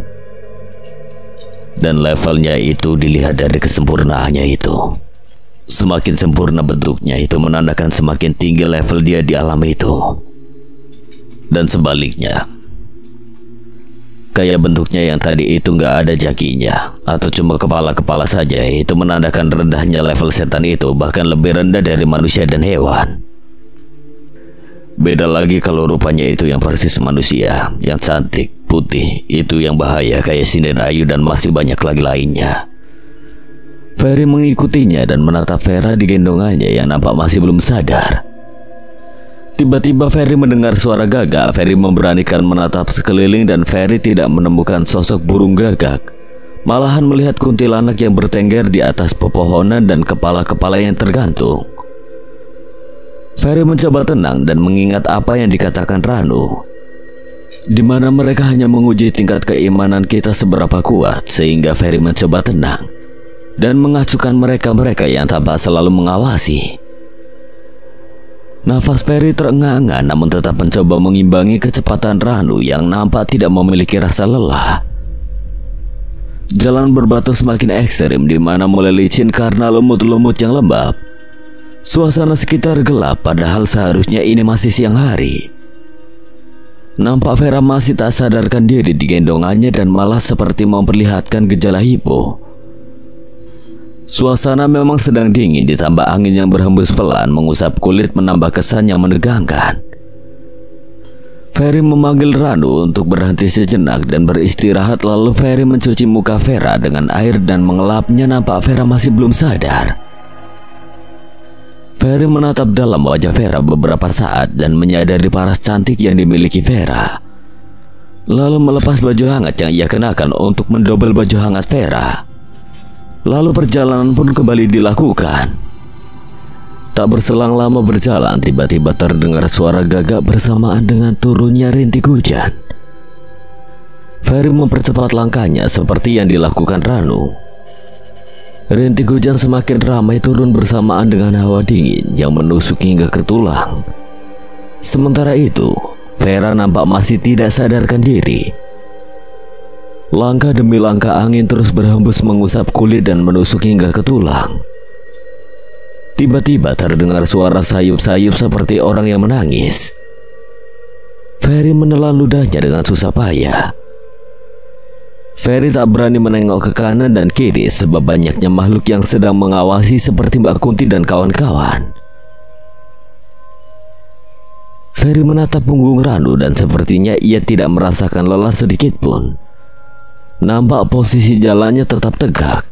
Dan levelnya itu dilihat dari kesempurnaannya itu. Semakin sempurna bentuknya itu menandakan semakin tinggi level dia di alam itu. dan sebaliknya. Kayak bentuknya yang tadi itu nggak ada jakinya atau cuma kepala-kepala saja, itu menandakan rendahnya level setan itu, bahkan lebih rendah dari manusia dan hewan. Beda lagi kalau rupanya itu yang persis manusia, yang cantik, putih, itu yang bahaya kayak Sinden Ayu dan masih banyak lagi lainnya. Ferry mengikutinya dan menatap Vera di gendongannya yang nampak masih belum sadar. Tiba-tiba Ferry mendengar suara gagak. Ferry memberanikan menatap sekeliling dan Ferry tidak menemukan sosok burung gagak, malahan melihat kuntilanak yang bertengger di atas pepohonan dan kepala-kepala yang tergantung. Ferry mencoba tenang dan mengingat apa yang dikatakan Ranu, di mana mereka hanya menguji tingkat keimanan kita seberapa kuat, sehingga Ferry mencoba tenang dan mengacuhkan mereka-mereka yang tampak selalu mengawasi. Nafas Ferry terengah-engah namun tetap mencoba mengimbangi kecepatan Ranu yang nampak tidak memiliki rasa lelah. Jalan berbatu semakin ekstrim, di mana mulai licin karena lumut-lumut yang lembab. Suasana sekitar gelap padahal seharusnya ini masih siang hari. Nampak Vera masih tak sadarkan diri di gendongannya dan malah seperti memperlihatkan gejala hipo. Suasana memang sedang dingin, ditambah angin yang berhembus pelan mengusap kulit menambah kesan yang menegangkan. Ferry memanggil Ranu untuk berhenti sejenak dan beristirahat, lalu Ferry mencuci muka Vera dengan air dan mengelapnya. Nampak Vera masih belum sadar. Ferry menatap dalam wajah Vera beberapa saat dan menyadari paras cantik yang dimiliki Vera. Lalu melepas baju hangat yang ia kenakan untuk mendobel baju hangat Vera. Lalu perjalanan pun kembali dilakukan. Tak berselang lama berjalan, tiba-tiba terdengar suara gagak bersamaan dengan turunnya rintik hujan. Ferry mempercepat langkahnya seperti yang dilakukan Ranu. Rintik hujan semakin ramai turun bersamaan dengan hawa dingin yang menusuk hingga ke tulang. Sementara itu, Vera nampak masih tidak sadarkan diri. Langkah demi langkah angin terus berhembus mengusap kulit dan menusuk hingga ke tulang. Tiba-tiba terdengar suara sayup-sayup seperti orang yang menangis. Ferry menelan ludahnya dengan susah payah. Ferry tak berani menengok ke kanan dan kiri sebab banyaknya makhluk yang sedang mengawasi seperti Mbak Kunti dan kawan-kawan. Ferry menatap punggung Ranu dan sepertinya ia tidak merasakan lelah sedikit pun. Nampak posisi jalannya tetap tegak.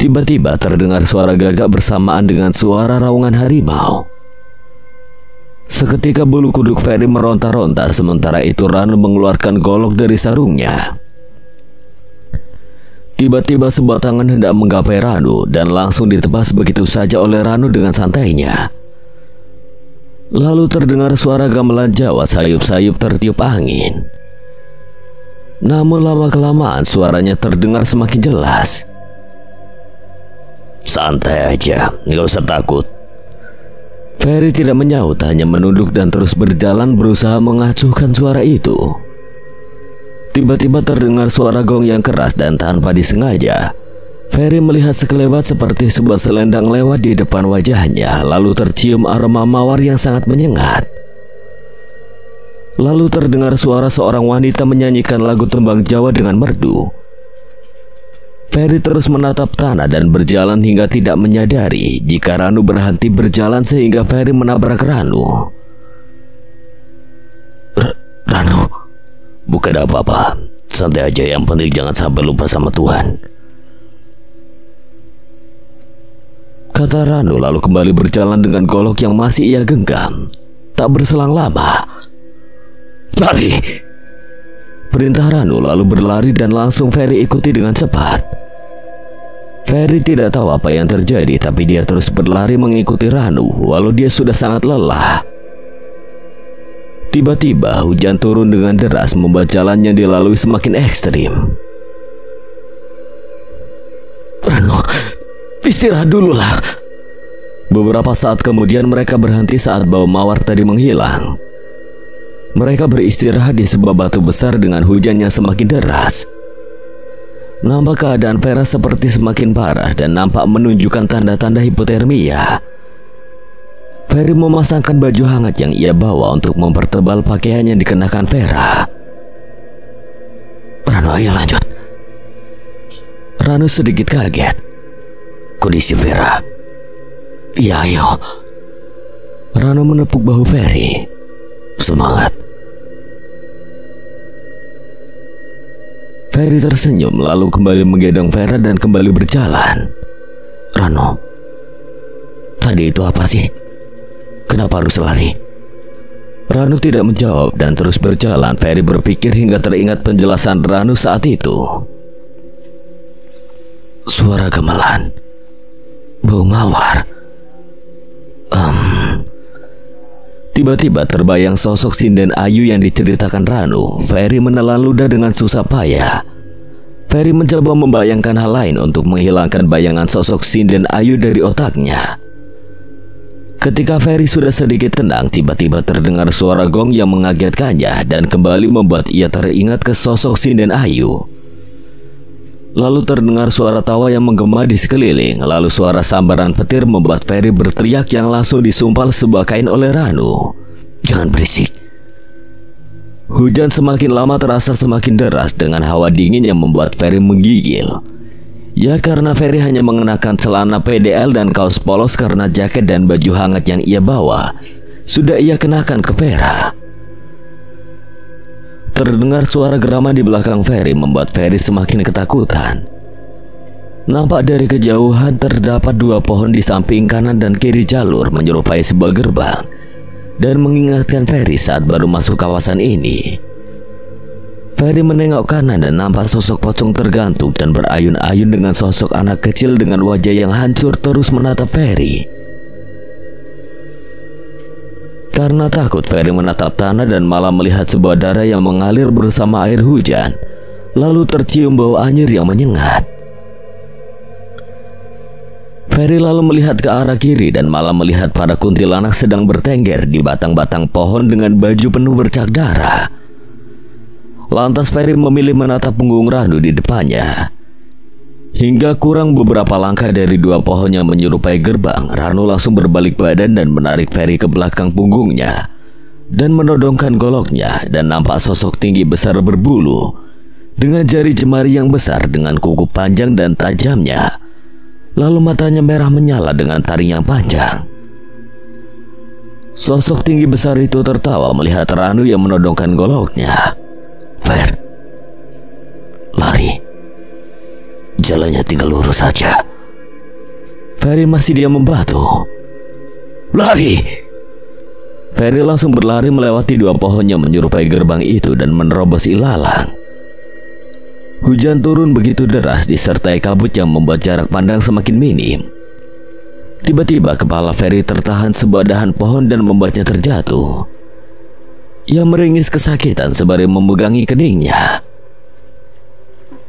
Tiba-tiba terdengar suara gagak bersamaan dengan suara raungan harimau. Seketika bulu kuduk Ferry meronta-ronta, sementara itu Ranu mengeluarkan golok dari sarungnya. Tiba-tiba sebuah tangan hendak menggapai Ranu dan langsung ditebas begitu saja oleh Ranu dengan santainya. Lalu terdengar suara gamelan Jawa sayup-sayup tertiup angin. Namun lama-kelamaan suaranya terdengar semakin jelas. Santai aja, nggak usah takut. Ferry tidak menyaut, hanya menunduk dan terus berjalan berusaha mengacuhkan suara itu. Tiba-tiba terdengar suara gong yang keras dan tanpa disengaja, Ferry melihat sekelebat seperti sebuah selendang lewat di depan wajahnya. Lalu tercium aroma mawar yang sangat menyengat. Lalu terdengar suara seorang wanita menyanyikan lagu tembang Jawa dengan merdu. Ferry terus menatap tanah dan berjalan hingga tidak menyadari jika Ranu berhenti berjalan sehingga Ferry menabrak Ranu. Ranu, bukan apa-apa. Santai aja, yang penting jangan sampai lupa sama Tuhan, kata Ranu lalu kembali berjalan dengan golok yang masih ia genggam. Tak berselang lama, lari, perintah Ranu lalu berlari dan langsung Ferry ikuti dengan cepat. Ferry tidak tahu apa yang terjadi, tapi dia terus berlari mengikuti Ranu walau dia sudah sangat lelah. Tiba-tiba hujan turun dengan deras membuat jalan yang dilalui semakin ekstrim. Ranu, istirahat dulu lah. Beberapa saat kemudian mereka berhenti saat bau mawar tadi menghilang. Mereka beristirahat di sebuah batu besar dengan hujan yang semakin deras. Nampak keadaan Vera seperti semakin parah dan nampak menunjukkan tanda-tanda hipotermia. Ferry memasangkan baju hangat yang ia bawa untuk mempertebal pakaian yang dikenakan Vera. Rano, ayo lanjut. Rano sedikit kaget. Kondisi Vera. Iya, ayo. Rano menepuk bahu Ferry. Semangat. Ferry tersenyum lalu kembali menggendong Vera dan kembali berjalan. Rano, tadi itu apa sih? Kenapa harus lari? Rano tidak menjawab dan terus berjalan. Ferry berpikir hingga teringat penjelasan Rano saat itu. Suara gamelan, bau mawar. Tiba-tiba terbayang sosok sinden Ayu yang diceritakan Rano. Ferry menelan ludah dengan susah payah. Ferry mencoba membayangkan hal lain untuk menghilangkan bayangan sosok sinden Ayu dari otaknya. Ketika Ferry sudah sedikit tenang, tiba-tiba terdengar suara gong yang mengagetkannya dan kembali membuat ia teringat ke sosok sinden Ayu. Lalu terdengar suara tawa yang menggema di sekeliling. Lalu suara sambaran petir membuat Ferry berteriak yang langsung disumpal sebuah kain oleh Rano. Jangan berisik. Hujan semakin lama terasa semakin deras dengan hawa dingin yang membuat Ferry menggigil. Ya, karena Ferry hanya mengenakan celana PDL dan kaos polos karena jaket dan baju hangat yang ia bawa sudah ia kenakan ke Vera. Terdengar suara geraman di belakang Ferry membuat Ferry semakin ketakutan. Nampak dari kejauhan terdapat dua pohon di samping kanan dan kiri jalur menyerupai sebuah gerbang dan mengingatkan Ferry saat baru masuk kawasan ini. Ferry menengok kanan dan nampak sosok pocong tergantung dan berayun-ayun dengan sosok anak kecil dengan wajah yang hancur terus menatap Ferry. Karena takut, Ferry menatap tanah dan malah melihat sebuah darah yang mengalir bersama air hujan. Lalu tercium bau anyir yang menyengat. Ferry lalu melihat ke arah kiri dan malah melihat para kuntilanak sedang bertengger di batang-batang pohon dengan baju penuh bercak darah. Lantas Ferry memilih menatap punggung Rano di depannya. Hingga kurang beberapa langkah dari dua pohon yang menyerupai gerbang, Rano langsung berbalik badan dan menarik Ferry ke belakang punggungnya dan menodongkan goloknya, dan nampak sosok tinggi besar berbulu dengan jari jemari yang besar dengan kuku panjang dan tajamnya. Lalu matanya merah menyala dengan taring yang panjang. Sosok tinggi besar itu tertawa melihat Rano yang menodongkan goloknya. Fer, lari. Jalannya tinggal lurus saja. Ferry masih diam membatu. Lari! Ferry langsung berlari melewati dua pohon yang menyerupai gerbang itu dan menerobos ilalang. Hujan turun begitu deras disertai kabut yang membuat jarak pandang semakin minim. Tiba-tiba kepala Ferry tertahan sebuah dahan pohon dan membuatnya terjatuh. Ia meringis kesakitan sembari memegangi keningnya.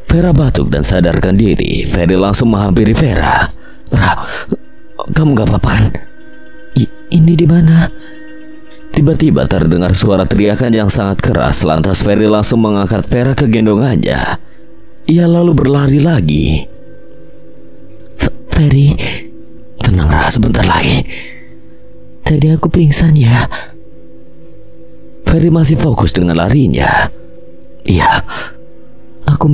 Vera batuk dan sadarkan diri. Ferry langsung menghampiri Vera. Kamu gak apa-apa kan? Ini di mana? Tiba-tiba terdengar suara teriakan yang sangat keras. Lantas Ferry langsung mengangkat Vera ke gendongannya. Ia lalu berlari lagi. Ferry, tenang Ra, sebentar lagi. Tadi aku pingsan ya. Ferry masih fokus dengan larinya. Iya. Aku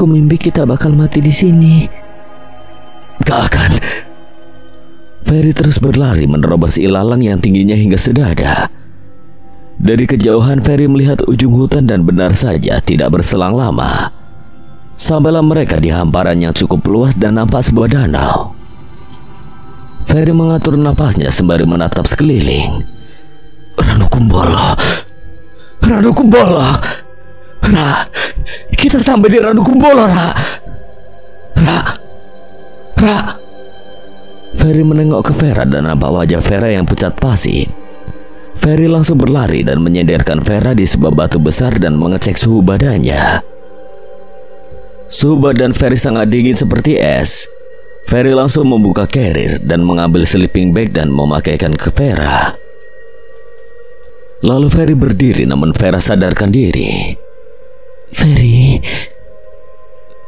mimpi kita bakal mati di sini. Gak akan. Ferry terus berlari menerobos ilalang yang tingginya hingga sedada. Dari kejauhan Ferry melihat ujung hutan dan benar saja tidak berselang lama sampailah mereka di hamparan yang cukup luas dan nampak sebuah danau. Ferry mengatur napasnya sembari menatap sekeliling. Rano Kumbolo. Ra, kita sampai di Rano Kumbolo, Ra. Ferry menengok ke Vera dan nampak wajah Vera yang pucat pasi. Ferry langsung berlari dan menyenderkan Vera di sebuah batu besar dan mengecek suhu badannya. Suhu badan Ferry sangat dingin seperti es. Ferry langsung membuka carrier dan mengambil sleeping bag dan memakaikan ke Vera. Lalu Ferry berdiri namun Vera sadarkan diri.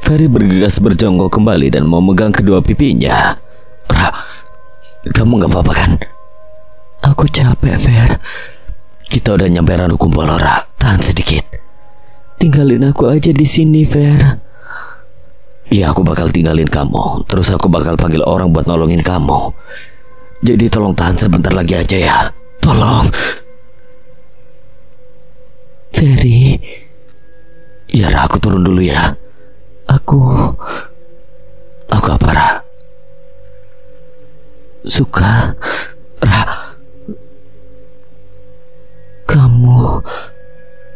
Ferry bergegas berjongkok kembali dan memegang kedua pipinya. Ra, Kamu gak apa-apa kan? Aku capek, Fer. Kita udah nyampe Ranukumbolo, Ra. Tahan sedikit. Tinggalin aku aja di sini, Fer. Ya, aku bakal tinggalin kamu. Terus aku bakal panggil orang buat nolongin kamu. Jadi tolong tahan sebentar lagi aja ya. Tolong. Ferry. Ya, Ra, aku turun dulu ya. Aku apa, Ra? suka Ra. kamu.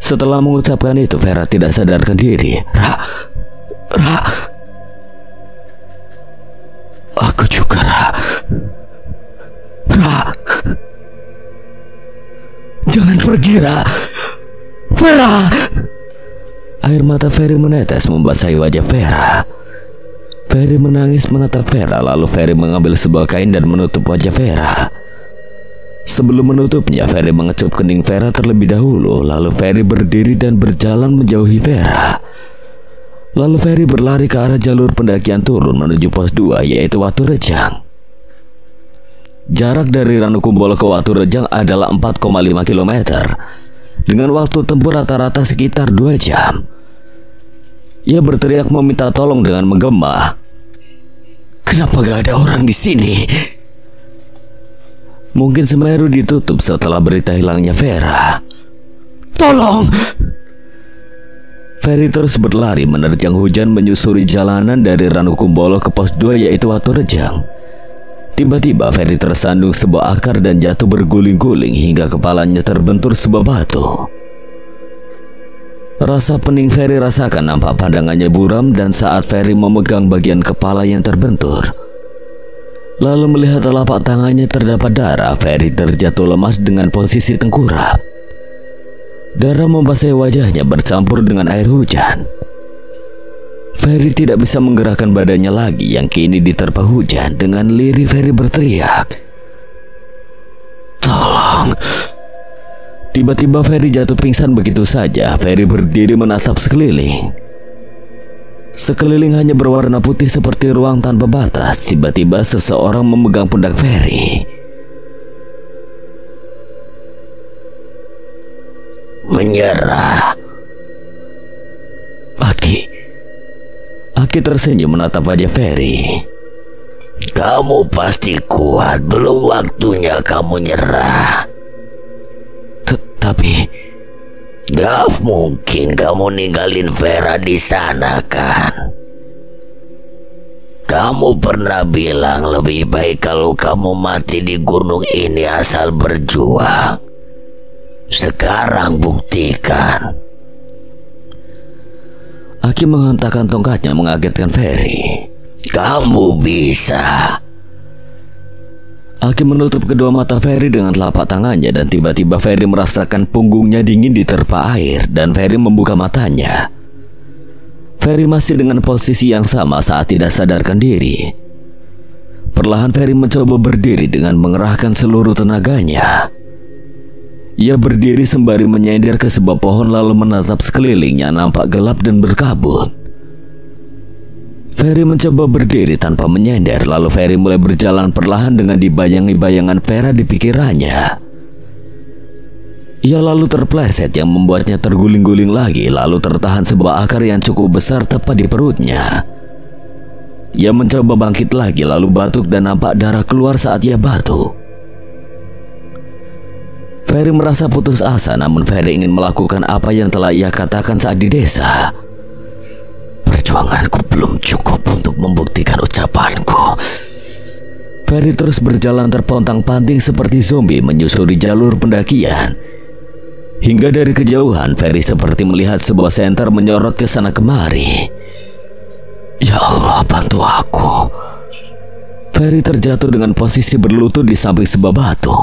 Setelah mengucapkan itu, Vera tidak sadarkan diri. Ra. Aku juga, Ra. Jangan pergi, Ra. Vera. Air mata Ferry menetes membasahi wajah Vera. Ferry menangis menatap Vera, lalu Ferry mengambil sebuah kain dan menutup wajah Vera. Sebelum menutupnya, Ferry mengecup kening Vera terlebih dahulu. Lalu Ferry berdiri dan berjalan menjauhi Vera. Lalu Ferry berlari ke arah jalur pendakian turun menuju pos 2, yaitu Watu Rejang. Jarak dari Ranukumbolo ke Watu Rejang adalah 4,5 km dengan waktu tempuh rata-rata sekitar 2 jam. Ia berteriak meminta tolong dengan menggema. Kenapa gak ada orang di sini? Mungkin Semeru ditutup setelah berita hilangnya Vera. Tolong! Ferry terus berlari menerjang hujan menyusuri jalanan dari Ranukumbolo ke pos 2, yaitu Watu Rejang. Tiba-tiba Ferry tersandung sebuah akar dan jatuh berguling-guling hingga kepalanya terbentur sebuah batu. Rasa pening Ferry rasakan nampak pandangannya buram, dan saat Ferry memegang bagian kepala yang terbentur, lalu melihat telapak tangannya terdapat darah, Ferry terjatuh lemas dengan posisi tengkurap. Darah membasahi wajahnya bercampur dengan air hujan. Ferry tidak bisa menggerakkan badannya lagi yang kini diterpa hujan. Dengan lirih Ferry berteriak, "Tolong!" Tiba-tiba Ferry jatuh pingsan begitu saja. Ferry berdiri menatap sekeliling. Sekeliling hanya berwarna putih seperti ruang tanpa batas. Tiba-tiba seseorang memegang pundak Ferry. Menyerah. Aki tersenyum menatap wajah Ferry. Kamu pasti kuat. Belum waktunya kamu nyerah. Tapi gak mungkin kamu ninggalin Vera di sana, kan? Kamu pernah bilang lebih baik kalau kamu mati di gunung ini asal berjuang. Sekarang buktikan. Aki menghentakkan tongkatnya mengagetkan Ferry. Kamu bisa. Aki menutup kedua mata Ferry dengan telapak tangannya, dan tiba-tiba Ferry merasakan punggungnya dingin diterpa air dan Ferry membuka matanya. Ferry masih dengan posisi yang sama saat tidak sadarkan diri. Perlahan Ferry mencoba berdiri dengan mengerahkan seluruh tenaganya. Ia berdiri sembari menyender ke sebuah pohon lalu menatap sekelilingnya nampak gelap dan berkabut. Ferry mencoba berdiri tanpa menyender, lalu Ferry mulai berjalan perlahan dengan dibayangi bayangan Vera di pikirannya. Ia lalu terpleset yang membuatnya terguling-guling lagi, lalu tertahan sebuah akar yang cukup besar tepat di perutnya. Ia mencoba bangkit lagi lalu batuk dan nampak darah keluar saat ia batuk. Ferry merasa putus asa, namun Ferry ingin melakukan apa yang telah ia katakan saat di desa. Perjuanganku belum cukup untuk membuktikan ucapanku. Ferry terus berjalan terpontang-panting seperti zombie menyusuri jalur pendakian. Hingga dari kejauhan Ferry seperti melihat sebuah senter menyorot ke sana kemari. Ya Allah, bantu aku. Ferry terjatuh dengan posisi berlutut di samping sebuah batu.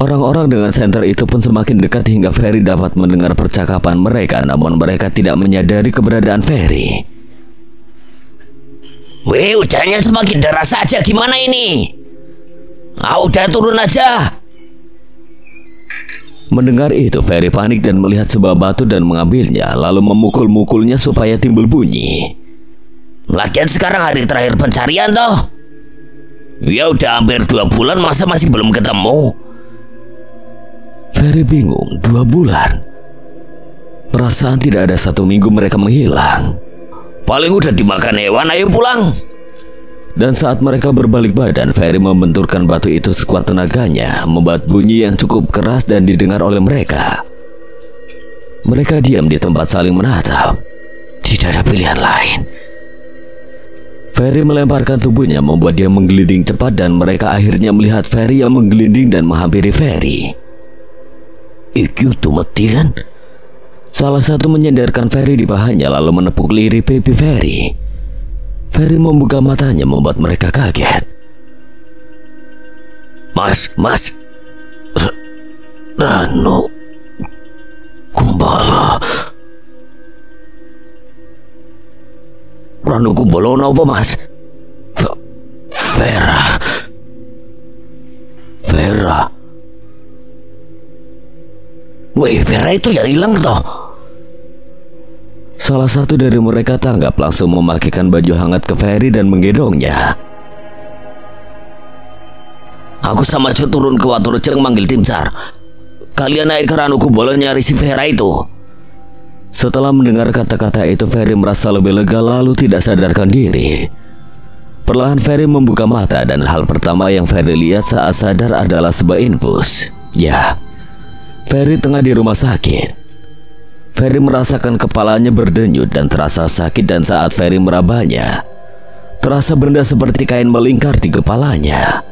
Orang-orang dengan senter itu pun semakin dekat hingga Ferry dapat mendengar percakapan mereka, namun mereka tidak menyadari keberadaan Ferry. Wih, hujannya semakin deras saja, gimana ini? Udah turun aja. Mendengar itu, Ferry panik dan melihat sebuah batu dan mengambilnya, lalu memukul-mukulnya supaya timbul bunyi. Lagian sekarang hari terakhir pencarian toh. Ya udah hampir 2 bulan, masa masih belum ketemu? Ferry bingung. 2 bulan? Perasaan tidak ada 1 minggu mereka menghilang. Paling udah dimakan hewan, ayo pulang. Dan saat mereka berbalik badan, Ferry membenturkan batu itu sekuat tenaganya, membuat bunyi yang cukup keras dan didengar oleh mereka. Mereka diam di tempat saling menatap. Tidak ada pilihan lain. Ferry melemparkan tubuhnya membuat dia menggelinding cepat dan mereka akhirnya melihat Ferry yang menggelinding dan menghampiri Ferry. Itu tuh mati kan? Salah satu menyenderkan Ferry di pahanya lalu menepuk lirik pipi Ferry. Ferry membuka matanya membuat mereka kaget. Mas Ranu Kumbolo. Ranu Kumbolo apa mas? Vera. Wih, Vera itu yang hilang toh. Salah satu dari mereka tanggap langsung memakaikan baju hangat ke Ferry dan menggendongnya. Aku sama Cu turun ke Watu Receng manggil tim SAR. Kalian naik ke Ranu Kumbolo nyari si Vera itu. Setelah mendengar kata-kata itu, Ferry merasa lebih lega lalu tidak sadarkan diri. Perlahan Ferry membuka mata dan hal pertama yang Ferry lihat saat sadar adalah sebuah infus. Ya, Ferry tengah di rumah sakit. Ferry merasakan kepalanya berdenyut dan terasa sakit, dan saat Ferry merabanya, terasa benda seperti kain melingkar di kepalanya.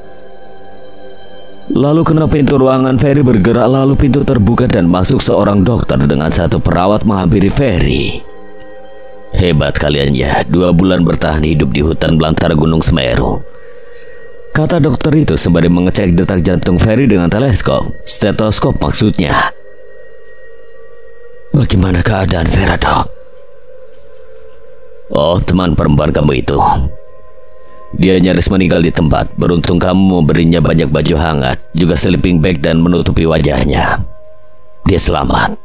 Lalu kena pintu ruangan Ferry bergerak, lalu pintu terbuka dan masuk seorang dokter dengan 1 perawat menghampiri Ferry. Hebat kalian ya, 2 bulan bertahan hidup di hutan belantara Gunung Semeru, kata dokter itu sembari mengecek detak jantung Ferry dengan teleskop, stetoskop maksudnya. Bagaimana keadaan Vera, dok? Oh, teman perempuan kamu itu, dia nyaris meninggal di tempat. Beruntung kamu memberinya banyak baju hangat, juga sleeping bag dan menutupi wajahnya. Dia selamat.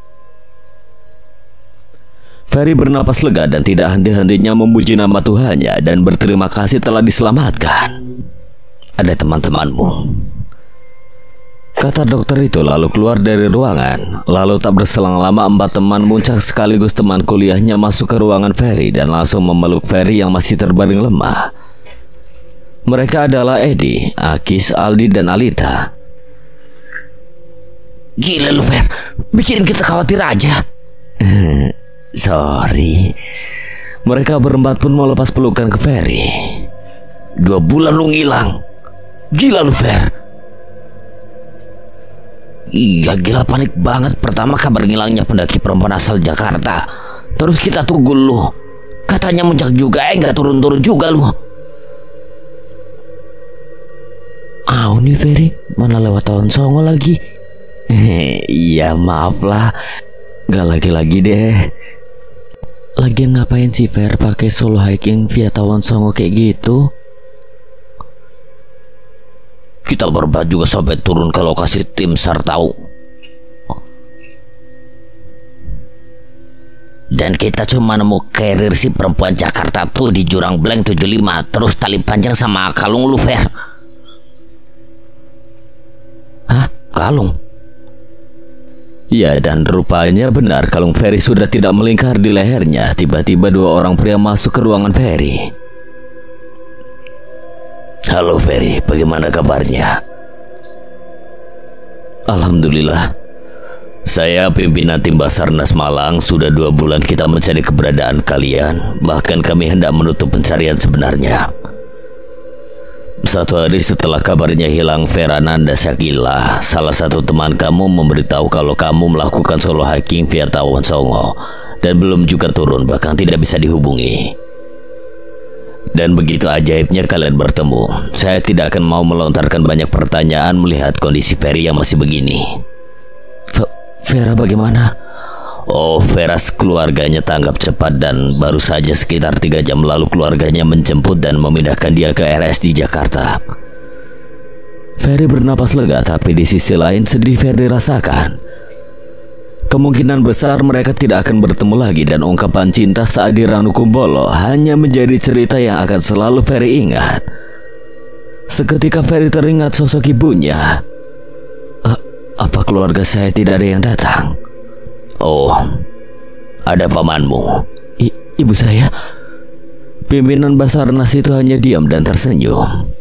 Ferry bernapas lega dan tidak henti-hentinya memuji nama Tuhannya dan berterima kasih telah diselamatkan. Ada teman-temanmu, kata dokter itu lalu keluar dari ruangan. Lalu tak berselang lama 4 teman muncak sekaligus teman kuliahnya masuk ke ruangan Ferry dan langsung memeluk Ferry yang masih terbaring lemah. Mereka adalah Edi, Akis, Aldi, dan Alita. Gila lu Fer, bikin kita khawatir aja. Sorry. Mereka berempat pun melepas pelukan ke Ferry. 2 bulan lu ngilang. Gila lu Fer. Iya gila, panik banget. Pertama kabar ngilangnya pendaki perempuan asal Jakarta. Terus kita tunggu lu, katanya muncak juga, nggak turun-turun juga lu. Nih Ferry, mana lewat tahun Songo lagi. Iya maaf lah, gak lagi-lagi deh. Lagian ngapain sih Fer pakai solo hiking via Tawon Songo kayak gitu? Kita berempat juga sampai turun ke lokasi tim SAR tahu. Dan kita cuma nemu carrier si perempuan Jakarta tuh di jurang blank 75. Terus tali panjang sama kalung lu Fer. Hah? Kalung? Ya, dan rupanya benar kalung Ferry sudah tidak melingkar di lehernya. Tiba-tiba 2 orang pria masuk ke ruangan Ferry. Halo Ferry, bagaimana kabarnya? Alhamdulillah. Saya pimpinan tim Basarnas Malang. Sudah 2 bulan kita mencari keberadaan kalian. Bahkan kami hendak menutup pencarian sebenarnya. 1 hari setelah kabarnya hilang Vera Nanda Syakila, salah satu teman kamu memberitahu kalau kamu melakukan solo hiking via Tawon Songo dan belum juga turun, bahkan tidak bisa dihubungi. Dan begitu ajaibnya kalian bertemu. Saya tidak akan mau melontarkan banyak pertanyaan melihat kondisi Ferry yang masih begini. Vera bagaimana? Oh, Vera keluarganya tanggap cepat dan baru saja sekitar 3 jam lalu keluarganya menjemput dan memindahkan dia ke RSD Jakarta. Ferry bernapas lega, tapi di sisi lain sedih Ferry rasakan. Kemungkinan besar mereka tidak akan bertemu lagi dan ungkapan cinta saat di Ranu Kumbolo hanya menjadi cerita yang akan selalu Ferry ingat. Seketika Ferry teringat sosok ibunya. Apa keluarga saya tidak ada yang datang? Oh, ada pamanmu. Ibu saya. Pimpinan Basarnas itu hanya diam dan tersenyum.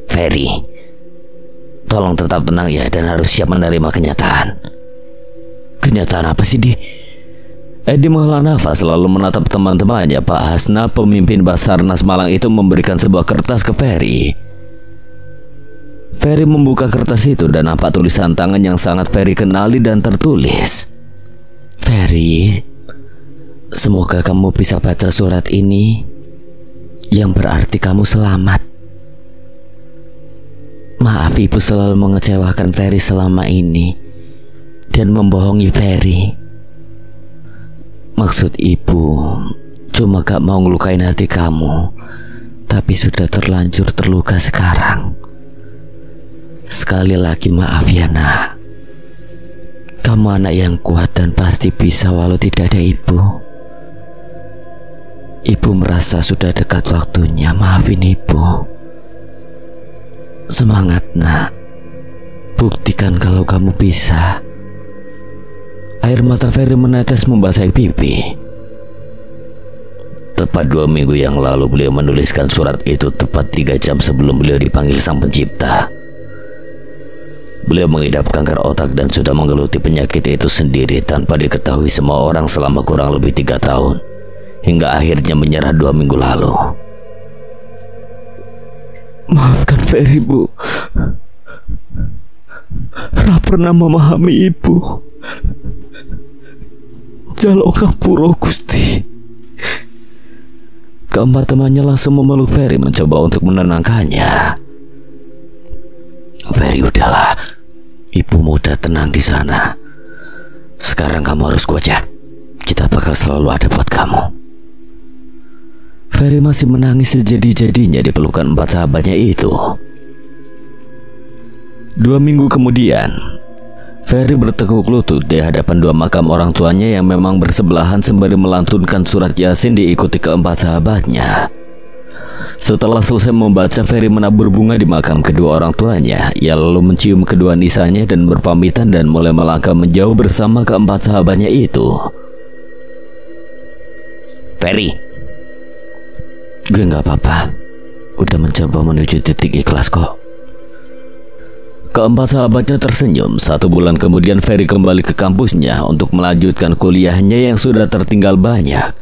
Ferry, tolong tetap tenang ya, dan harus siap menerima kenyataan. Kenyataan apa sih, Di? Edi menghela nafas lalu menatap teman-temannya. Pak Hasna, pemimpin Basarnas Malang itu, memberikan sebuah kertas ke Ferry. Ferry membuka kertas itu dan nampak tulisan tangan yang sangat Ferry kenali dan tertulis, "Ferry, semoga kamu bisa baca surat ini, yang berarti kamu selamat. Maaf ibu selalu mengecewakan Ferry selama ini dan membohongi Ferry. Maksud ibu cuma gak mau ngelukain hati kamu, tapi sudah terlanjur terluka sekarang. Sekali lagi maaf ya nak. Kamu anak yang kuat dan pasti bisa walau tidak ada ibu. Ibu merasa sudah dekat waktunya maafin ibu. Semangat nak. Buktikan kalau kamu bisa." Air mata Ferry menetes membasahi pipi. Tepat 2 minggu yang lalu beliau menuliskan surat itu, tepat 3 jam sebelum beliau dipanggil Sang Pencipta. Beliau mengidap kanker otak dan sudah menggeluti penyakit itu sendiri tanpa diketahui semua orang selama kurang lebih 3 tahun, hingga akhirnya menyerah 2 minggu lalu. Maafkan Ferry, Bu. Ra pernah memahami ibu. Jaluk ngapura Gusti. Keempat temannya langsung memeluk Ferry mencoba untuk menenangkannya. Ferry, udahlah. Ibu muda tenang di sana. Sekarang kamu harus kuat ya. Kita bakal selalu ada buat kamu. Ferry masih menangis sejadi-jadinya di pelukan 4 sahabatnya itu. 2 minggu kemudian, Ferry bertekuk lutut di hadapan 2 makam orang tuanya yang memang bersebelahan sembari melantunkan surat Yasin diikuti ke-4 sahabatnya. Setelah selesai membaca, Ferry menabur bunga di makam kedua orang tuanya. Ia lalu mencium kedua nisanya dan berpamitan dan mulai melangkah menjauh bersama ke-4 sahabatnya itu. Ferry, gue gak apa-apa. Udah mencoba menuju titik ikhlas kok. Ke-4 sahabatnya tersenyum. 1 bulan kemudian Ferry kembali ke kampusnya untuk melanjutkan kuliahnya yang sudah tertinggal banyak.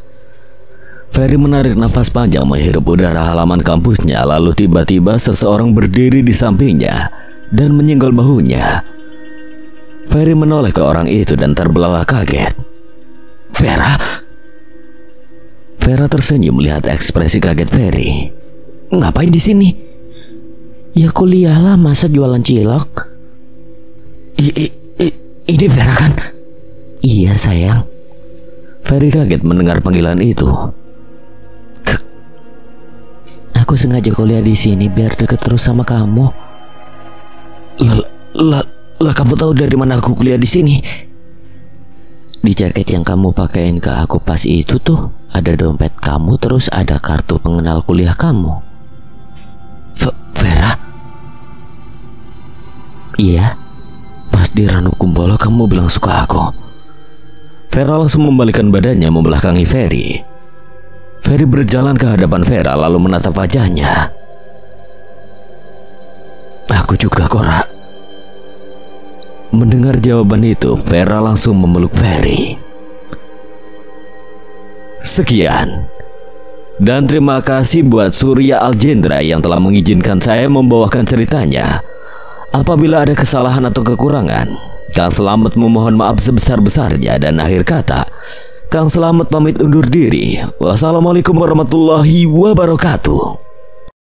Ferry menarik nafas panjang menghirup udara halaman kampusnya. Lalu tiba-tiba seseorang berdiri di sampingnya dan menyenggol bahunya. Ferry menoleh ke orang itu dan terbelalak kaget. "Vera?" Vera tersenyum melihat ekspresi kaget Ferry. "Ngapain di sini?" "Ya kuliah lah, masa jualan cilok?" Ini Vera kan?" "Iya sayang." Ferry kaget mendengar panggilan itu. "Aku sengaja kuliah di sini biar deket terus sama kamu." Lah kamu tahu dari mana aku kuliah di sini?" "Di jaket yang kamu pakaiin ke aku pas itu tuh ada dompet kamu, terus ada kartu pengenal kuliah kamu." "Vera?" "Iya, pas di Ranukumbolo kamu bilang suka aku." Vera langsung membalikkan badannya membelakangi Ferry. Ferry berjalan ke hadapan Vera lalu menatap wajahnya. "Aku juga kok, Ra." Mendengar jawaban itu, Vera langsung memeluk Ferry. Sekian. Dan terima kasih buat Surya Aljendra yang telah mengizinkan saya membawakan ceritanya. Apabila ada kesalahan atau kekurangan, Kang Selamet memohon maaf sebesar-besarnya. Dan akhir kata, Kang Selamet pamit undur diri. Wassalamualaikum warahmatullahi wabarakatuh.